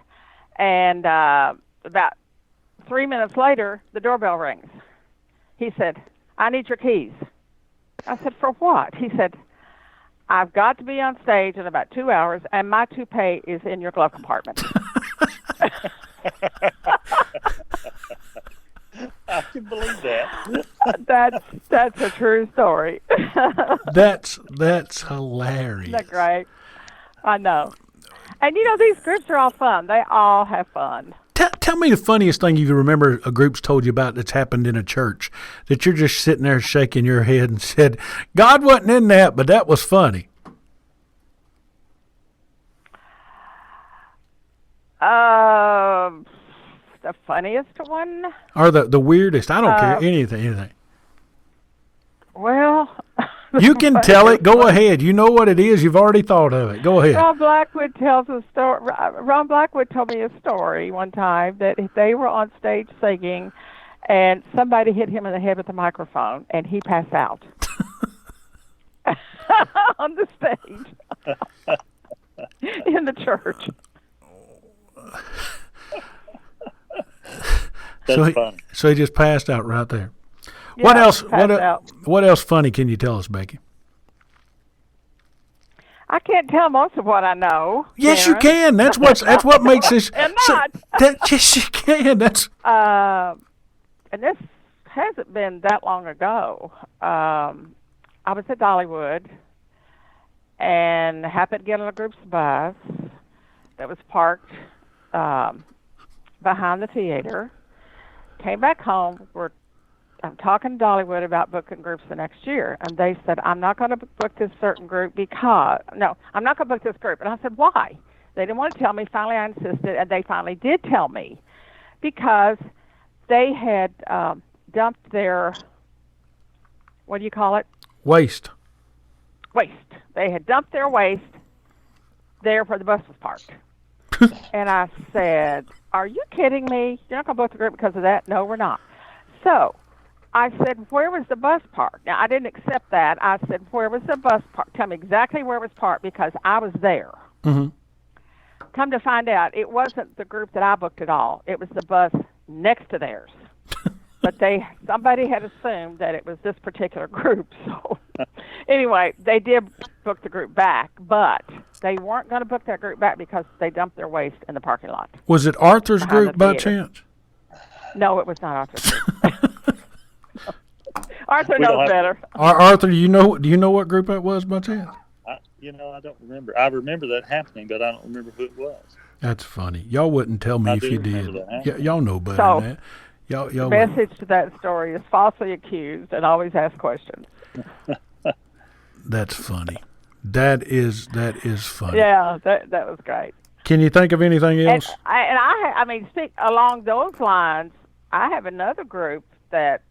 and about 3 minutes later, the doorbell rings. He said, I need your keys. I said, for what? He said, I've got to be on stage in about 2 hours, and my toupee is in your glove compartment. I can believe that. That's a true story. That's hilarious. Isn't that great? I know. And you know, these groups are all fun. They all have fun. Tell me the funniest thing you remember a group's told you about that's happened in a church, that you're just sitting there shaking your head and said, God wasn't in that, but that was funny. The funniest one? Or the weirdest? I don't care. Anything. Well, you can tell it. Go ahead. You know what it is. You've already thought of it. Go ahead. Ron Blackwood tells a story. Ron Blackwood told me a story one time that they were on stage singing, and somebody hit him in the head with a microphone, and he passed out on the stage in the church. So he just passed out right there. Yeah, what else? Out. What else funny can you tell us, Becky? I can't tell most of what I know. Yes, Darren. you can. That's what makes this. And not. Yes, you can. That's. And this hasn't been that long ago. I was at Dollywood and happened to get on a group's bus that was parked behind the theater. Came back home. I'm talking to Dollywood about booking groups the next year, and they said, I'm not going to book this certain group I'm not going to book this group. And I said, why? They didn't want to tell me. Finally, I insisted, and they finally did tell me because they had dumped their, what do you call it? Waste. They had dumped their waste there where the bus was parked. And I said, are you kidding me? You're not going to book the group because of that? No, we're not. So I said, where was the bus parked? Now, I didn't accept that. I said, where was the bus parked? Tell me exactly where it was parked because I was there. Mm-hmm. Come to find out, it wasn't the group that I booked at all. It was the bus next to theirs. But somebody had assumed that it was this particular group. So anyway, they did book the group back, but they weren't going to book that group back because they dumped their waste in the parking lot. Was it Arthur's group by chance? No, it was not Arthur's group. Arthur knows better. Arthur, do you know what group that was by chance? I don't remember. I remember that happening, but I don't remember who it was. That's funny. Y'all wouldn't tell me if you did. Y'all know better than that. The message to that story is falsely accused and always ask questions. That's funny. That is funny. Yeah, that was great. Can you think of anything else? I mean, along those lines, I have another group that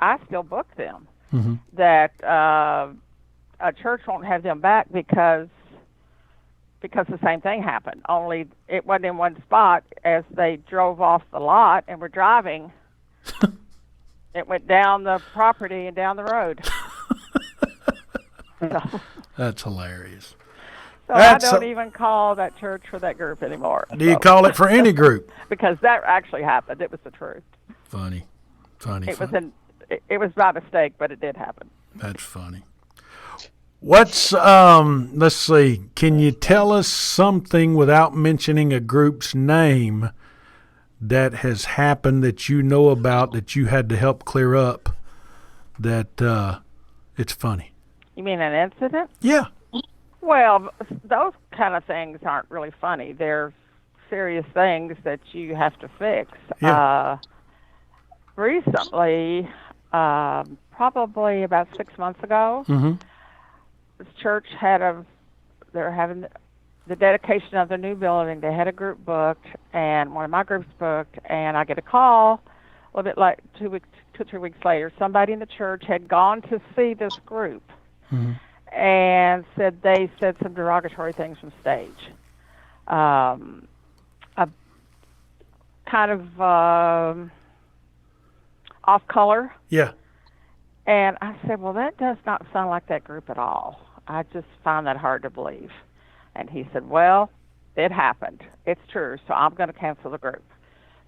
I still book them. Mm-hmm. That a church won't have them back because the same thing happened. Only it wasn't in one spot. As they drove off the lot and were driving, it went down the property and down the road. So, that's hilarious. So I don't even call that church for that group anymore. Do you call it for any group? Because that actually happened. It was the truth. Funny. It was by mistake, but it did happen. That's funny. What's let's see, can you tell us something without mentioning a group's name that has happened that you know about that you had to help clear up that it's funny? You mean an incident? Yeah. Well, those kind of things aren't really funny. They're serious things that you have to fix. Yeah. Recently, probably about 6 months ago, mm-hmm. this church they're having the dedication of their new building. They had a group booked, and one of my groups booked, and I get a call a little bit like 2 or 3 weeks later. Somebody in the church had gone to see this group mm-hmm. and said they said some derogatory things from stage. A kind of off color. Yeah. And I said, well, that does not sound like that group at all. I just find that hard to believe. And he said, well, it happened. It's true, so I'm going to cancel the group.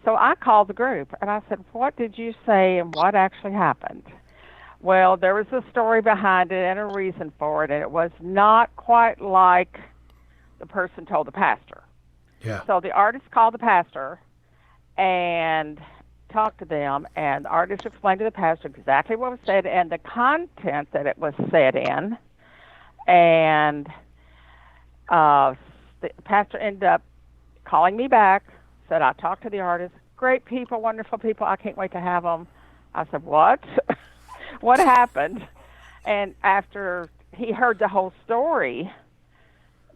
So I called the group, and I said, what did you say and what actually happened? Well, there was a story behind it and a reason for it, and it was not quite like the person told the pastor. Yeah. So the artist called the pastor and talked to them, and the artist explained to the pastor exactly what was said and the content that it was said in. And the pastor ended up calling me back, said, I talked to the artist. Great people, wonderful people. I can't wait to have them. I said, what? What happened? And after he heard the whole story,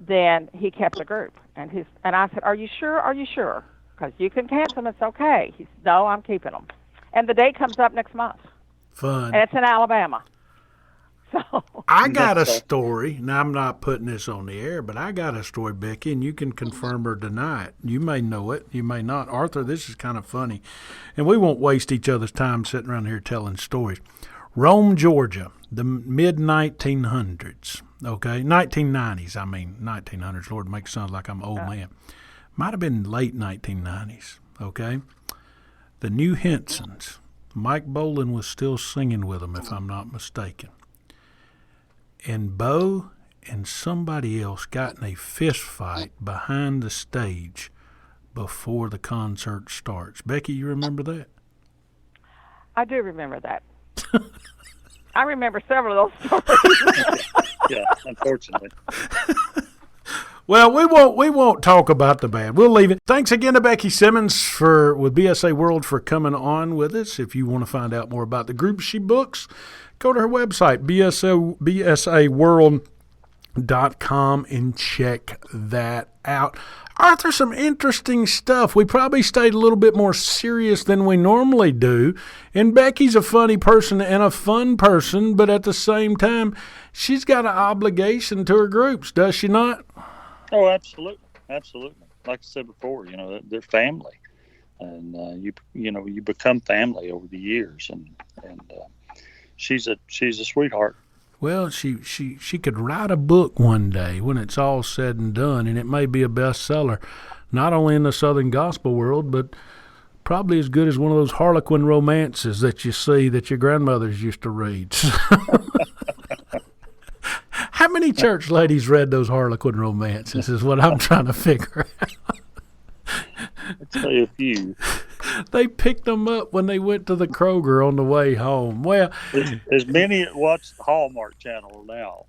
then he kept the group. And I said, are you sure? Are you sure? Because you can cancel them. It's okay. He said, no, I'm keeping them. And the date comes up next month. Fun. And it's in Alabama. So I got a story. Now, I'm not putting this on the air, but I got a story, Becky, and you can confirm or deny it. You may know it. You may not. Arthur, this is kind of funny. And we won't waste each other's time sitting around here telling stories. Rome, Georgia, the mid-1900s, okay? 1990s, 1900s. Lord, it makes it sound like I'm an old man. Might have been late 1990s, okay? The New Hensons. Mike Boland was still singing with them, if I'm not mistaken. And Bo and somebody else got in a fist fight behind the stage before the concert starts. Becky, you remember that? I do remember that. I remember several of those stories. Yeah, unfortunately. Well, we won't talk about the band. We'll leave it. Thanks again to Beckie Simmons with BSA World for coming on with us. If you want to find out more about the groups she books, go to her website, bsaworld.com, and check that out. Arthur, some interesting stuff. We probably stayed a little bit more serious than we normally do. And Becky's a funny person and a fun person, but at the same time, she's got an obligation to her groups, does she not? Oh, absolutely. Absolutely. Like I said before, they're family. And, you become family over the years. And she's a sweetheart. Well, she could write a book one day when it's all said and done, and it may be a bestseller, not only in the Southern gospel world, but probably as good as one of those Harlequin romances that you see that your grandmothers used to read. How many church ladies read those Harlequin romances is what I'm trying to figure out. I'll tell you a few. They picked them up when they went to the Kroger on the way home. Well, as many that watch the Hallmark Channel now.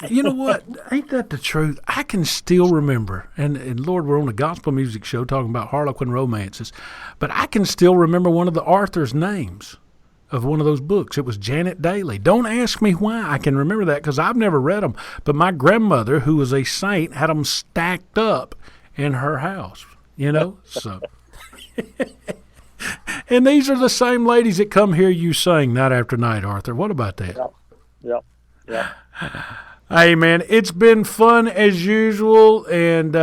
You know what? Ain't that the truth? I can still remember, and Lord, we're on a gospel music show talking about Harlequin romances, but I can still remember one of the author's names of one of those books. It was Janet Daly. Don't ask me why I can remember that, because I've never read them, but my grandmother, who was a saint, had them stacked up in her house, So, and these are the same ladies that come hear you sing night after night, Arthur. What about that? Yep. Hey, man, it's been fun as usual, and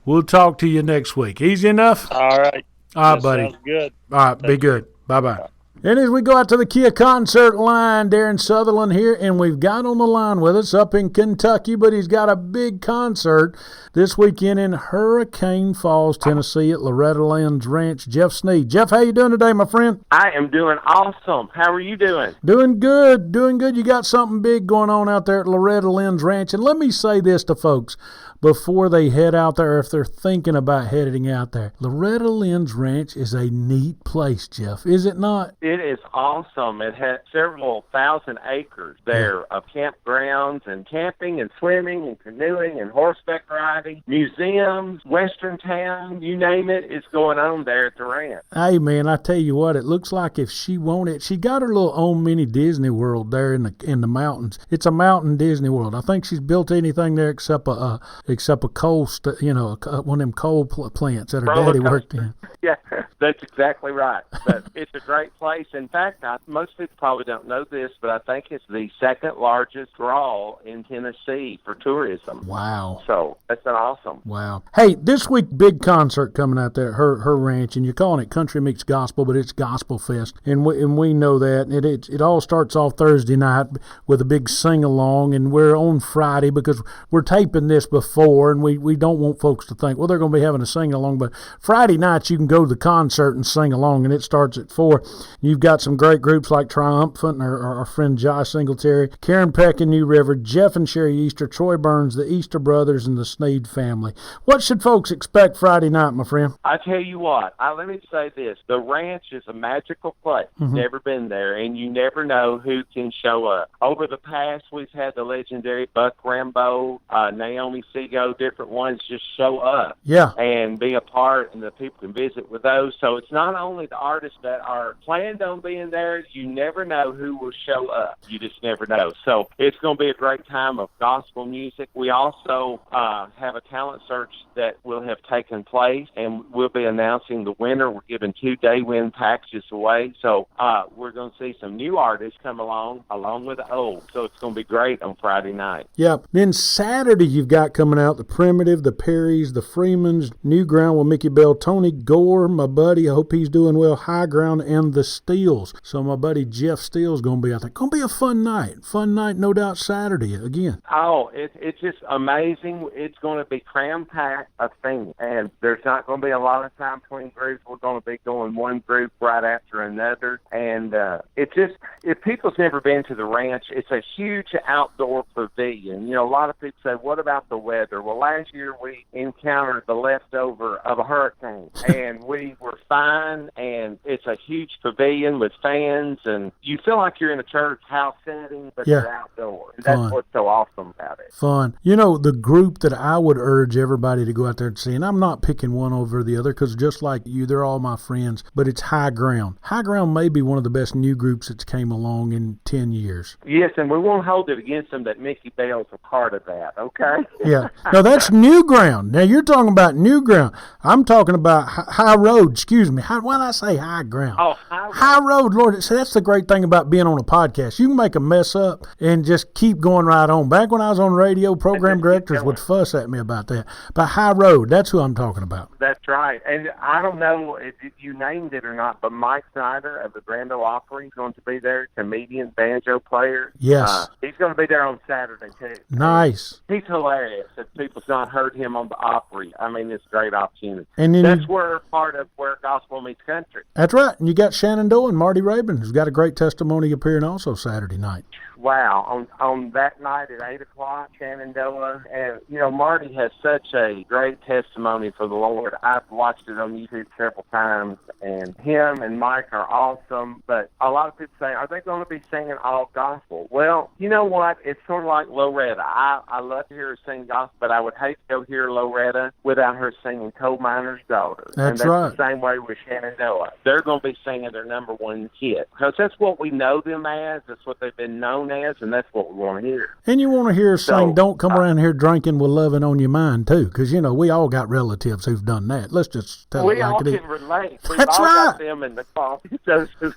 we'll talk to you next week. Easy enough? All right. All right, buddy. Sounds good. All right, be good. Bye-bye. And as we go out to the Kia concert line, Darien Southerland here, and we've got on the line with us up in Kentucky, but he's got a big concert this weekend in Hurricane Falls, Tennessee at Loretta Lynn's Ranch. Jeff Sneed. Jeff, how you doing today, my friend? I am doing awesome. How are you doing? Doing good. You got something big going on out there at Loretta Lynn's Ranch. And let me say this to folks before they head out there, if they're thinking about heading out there. Loretta Lynn's Ranch is a neat place, Jeff, is it not? It is awesome. It has several thousand acres there of campgrounds and camping and swimming and canoeing and horseback riding, museums, western town, you name it, it's going on there at the ranch. Hey, man, I tell you what, it looks like if she wanted, she got her little own mini Disney World there in the mountains. It's a mountain Disney World. I think she's built anything there except a coal, one of them coal plants that her daddy worked in. Yeah, that's exactly right. But it's a great place. In fact, most people probably don't know this, but I think it's the second largest draw in Tennessee for tourism. Wow. So that's awesome. Wow. Hey, this week, big concert coming out there at her ranch, and you're calling it Country Meets Gospel, but it's Gospel Fest, and we know that. It all starts off Thursday night with a big sing-along, and we're on Friday because we're taping this before, and we don't want folks to think, well, they're going to be having a sing-along, but Friday nights you can go to the concert and sing along, and it starts at 4. You've got some great groups like Triumphant, our friend Josh Singletary, Karen Peck and New River, Jeff and Sherry Easter, Troy Burns, the Easter Brothers, and the Sneed family. What should folks expect Friday night, my friend? I tell you what, let me say this. The ranch is a magical place. Mm-hmm. Never been there, and you never know who can show up. Over the past, we've had the legendary Buck Rambo, Naomi Seago, different ones just show up. Yeah. And be a part, and the people can visit with those. So it's not only the artists that are planned on being there, you never know who will show up. You just never know. So it's going to be a great time of gospel music. We also have a talent search that will have taken place, and we'll be announcing the winner. We're giving 2-day win packages away. So we're going to see some new artists come along with the old. So it's going to be great on Friday night. Yeah. Then Saturday you've got coming out the Primitive, the Perrys, the Freemans, New Ground with Mickey Bell, Tony Gore, my buddy, I hope he's doing well, High Ground, and the Steels. So my buddy Jeff Steele's going to be out there. Going to be a fun night, no doubt, Saturday again. Oh, it's just amazing. It's going to be cram-packed of things, and there's not going to be a lot of time between groups. We're going to be going one group right after another, and it's just, if people's never been to the ranch, it's a huge outdoor pavilion. You know, a lot of people say, what about the weather? Well, last year we encountered the leftover of a hurricane, and we were fine, and it's a huge pavilion with fans, and you feel like you're in a church house setting, but you're outdoors. That's what's so awesome about it. Fun. You know, the group that I would urge everybody to go out there and see, and I'm not picking one over the other because just like you, they're all my friends, but it's High Ground. High Ground may be one of the best new groups that's came along in 10 years. Yes, and we won't hold it against them that Mickey Bell's a part of that, okay? Yeah. No, that's New Ground. Now, you're talking about New Ground. I'm talking about High Road, excuse me. Why did I say High Ground? Oh, High Road, Lord. See, that's the great thing about being on a podcast. You can make a mess up and just keep going right on. Back when I was on radio, program directors would fuss at me about that. But High Road, that's who I'm talking about. That's right. And I don't know if you named it or not, but Mike Snyder of the Grand Ole Opry is going to be there, comedian, banjo player. Yes. He's going to be there on Saturday, too. Nice. He's hilarious. If people's not heard him on the Opry, I mean, it's a great opportunity. And then that's part of where gospel meets country. That's right. And you got Shenandoah and Marty Rabin, who's got a great testimony appearing also Saturday night. Wow. On that night at 8 o'clock, Shenandoah. And, you know, Marty has such a great testimony for the Lord. I've watched it on YouTube several times, and him and Mike are awesome. But a lot of people say, are they going to be singing all gospel? Well, you know what? It's sort of like Loretta. I love to hear her sing gospel, but I would hate to go hear Loretta without her singing Coal Miner's Daughter. That's right. The same way with Shenandoah. They're going to be singing their number one hit because that's what we know them as. That's what they've been known as, and that's what we want to hear. And you want to hear us sing, don't come around here drinking with loving on your mind, too, because, you know, we all got relatives who've done that. Let's just tell it like it is. We all can relate. That's We've all right. got them in the coffee doses.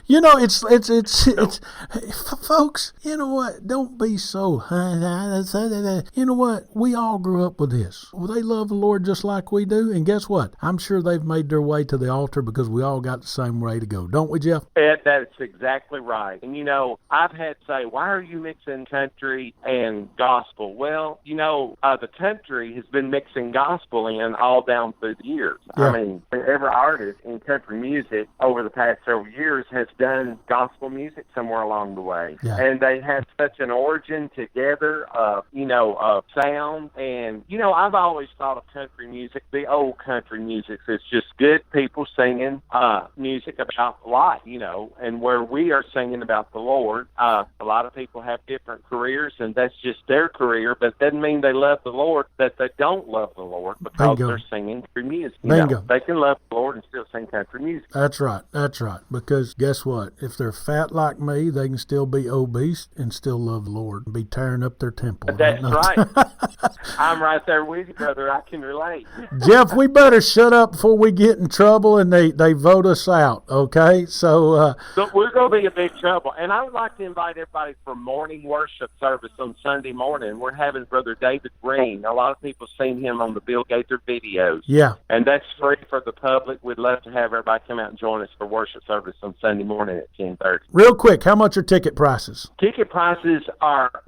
You know, it's folks, you know what? Don't be so, you know what? We all grew up with this. Well, they love the Lord just like we do, and guess what? I'm sure they've made their way to the altar because we all got the same way to go. Don't we, Jeff? That's exactly right. And, you know, I've had to say, why are you mixing country and gospel? Well, you know, the country has been mixing gospel in all down through the years. Yeah. I mean, every artist in country music over the past several years has done gospel music somewhere along the way. Yeah. And they have such an origin together of, you know, of sound. And, you know, I've always thought of country music, the old country music, it's just good people singing music about life, you know, and where we are singing about the Lord. A lot of people have different careers, and that's just their career, but it doesn't mean they love the Lord, that they don't love the Lord because they're singing country music. You know, they can love the Lord and still sing country music. That's right. That's right. Because guess what? If they're fat like me, they can still be obese and still love the Lord and be tearing up their temple. That's right. I'm right there with you, brother. I can relate. Jeff, we better shut up before we get in trouble and they vote us out, okay? So we're going to be in big trouble. And I would like to invite everybody for morning worship service on Sunday morning. We're having Brother David Green. A lot of people have seen him on the Bill Gaither videos. Yeah. And that's free for the public. We'd love to have everybody come out and join us for worship service on Sunday morning at 10:30. Real quick, how much are ticket prices? Ticket prices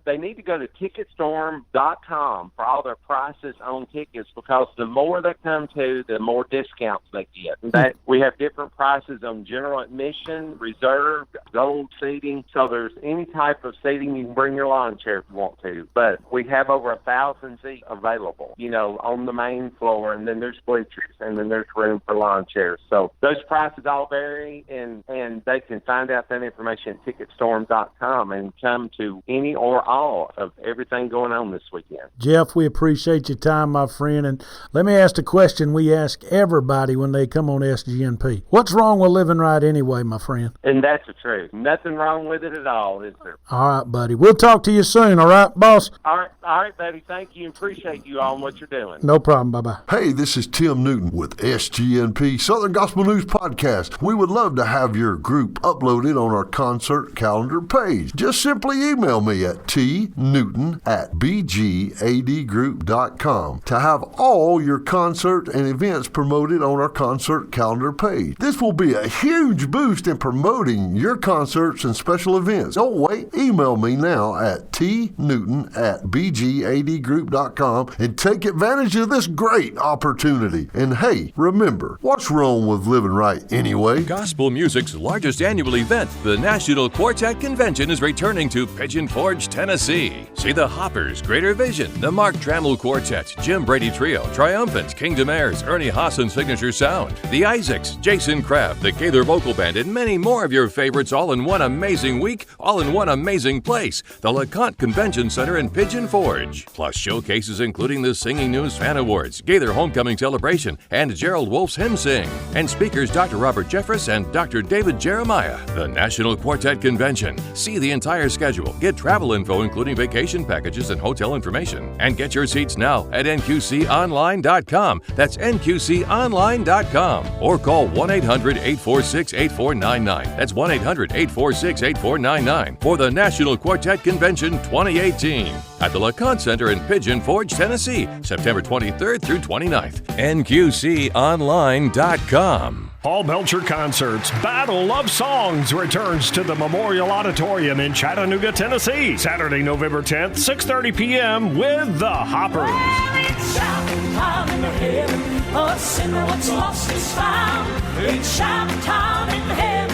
they need to go to ticketstorm.com for all their prices on tickets, because the more they come to, the more discounts they get. That we have different prices on general admission, reserved, gold seating. So there's any type of seating. You can bring your lawn chair if you want to. But we have over 1,000 seats available, you know, on the main floor, and then there's bleachers, and then there's room for lawn chairs. So those prices all vary, and they can find out that information at ticketstorm.com and come to any or all of everything going on this weekend. Jeff, we appreciate your time, my friend. And let me ask the question we ask everybody when they come on SGNP. What's wrong with living right anyway, my friend? And that's the truth. Nothing wrong with it at all, is there? All right, buddy. We'll talk to you soon, all right, boss? All right, buddy. Thank you. Appreciate you all and what you're doing. No problem. Bye-bye. Hey, this is Tim Newton with SGNP Southern Gospel News Podcast. We would love to have your group uploaded on our concert calendar page. Just simply email me at tnewton@bgadgroup.com to have all your concert and events promoted on our concert calendar page. This will be a huge boost in promoting your concerts and special events. Don't wait. Email me now at tnewton@bgadgroup.com and take advantage of this great opportunity. And hey, remember, what's wrong with living right anyway? Gospel music's largest annual event, the National Quartet Convention, is returning to Pigeon Forge, Tennessee. See the Hoppers, Greater Vision, the Mark Trammell Quartet, Jim Brady Trio, Triumphant, Kingdom Airs, Ernie Hassan Signature Sound, the Isaacs, Jason Craft, the Gaither Vocal Band, and many more of your favorites, all in one amazing week, all in one amazing place, the LeConte Convention Center in Pigeon Forge. Plus showcases including the Singing News Fan Awards, Gaither Homecoming Celebration, and Gerald Wolf's Hymn Sing. And speakers Dr. Robert Jeffress and Dr. David Jeremiah. The National Quartet Convention. See the entire schedule, get travel info including vacation packages and hotel information, and get your seats now at nqconline.com. That's nqconline.com. Or call 1-800-846-8499. That's 1-800-846-8499 for the National Quartet Convention 2018 at the LeConte Center in Pigeon Forge, Tennessee, September 23rd through 29th. nqconline.com. Paul Belcher Concerts Battle of Songs returns to the Memorial Auditorium in Chattanooga, Tennessee, Saturday, November 10th, 6:30 p.m. with the Hoppers.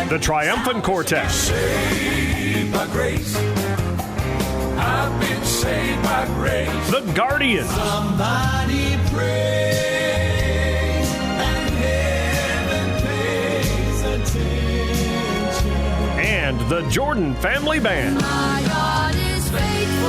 The Triumphant Quartet. Saved by grace. I've been saved by grace. The Guardians. Somebody pray. And the Jordan Family Band. My God is faithful.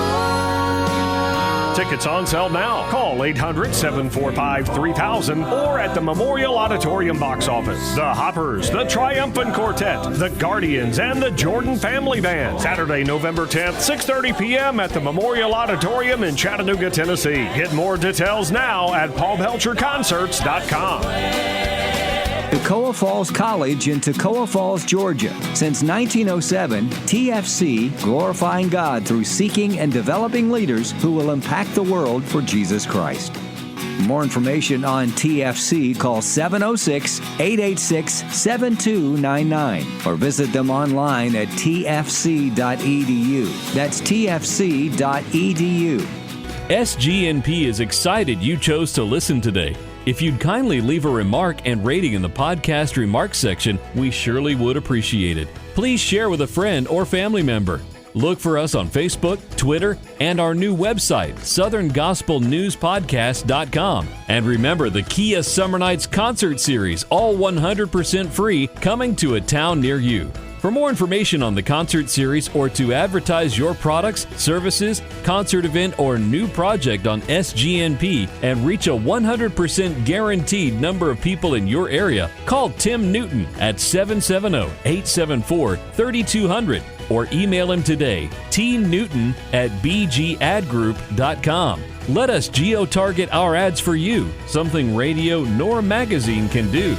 Tickets on sale now. Call 800-745-3000 or at the Memorial Auditorium box office. The Hoppers, the Triumphant Quartet, the Guardians, and the Jordan Family Band. Saturday, November 10th, 6:30 p.m. at the Memorial Auditorium in Chattanooga, Tennessee. Get more details now at paulbelcherconcerts.com. Toccoa Falls College in Toccoa Falls, Georgia. Since 1907, TFC, glorifying God through seeking and developing leaders who will impact the world for Jesus Christ. For more information on TFC, call 706-886-7299 or visit them online at tfc.edu. That's tfc.edu. SGNP is excited you chose to listen today. If you'd kindly leave a remark and rating in the podcast remarks section, we surely would appreciate it. Please share with a friend or family member. Look for us on Facebook, Twitter, and our new website, southerngospelnewspodcast.com. And remember the Kia Summer Nights concert series, all 100% free, coming to a town near you. For more information on the concert series or to advertise your products, services, concert event, or new project on SGNP and reach a 100% guaranteed number of people in your area, call Tim Newton at 770-874-3200 or email him today, tnewton@bgadgroup.com. Let us geo-target our ads for you, something radio nor magazine can do.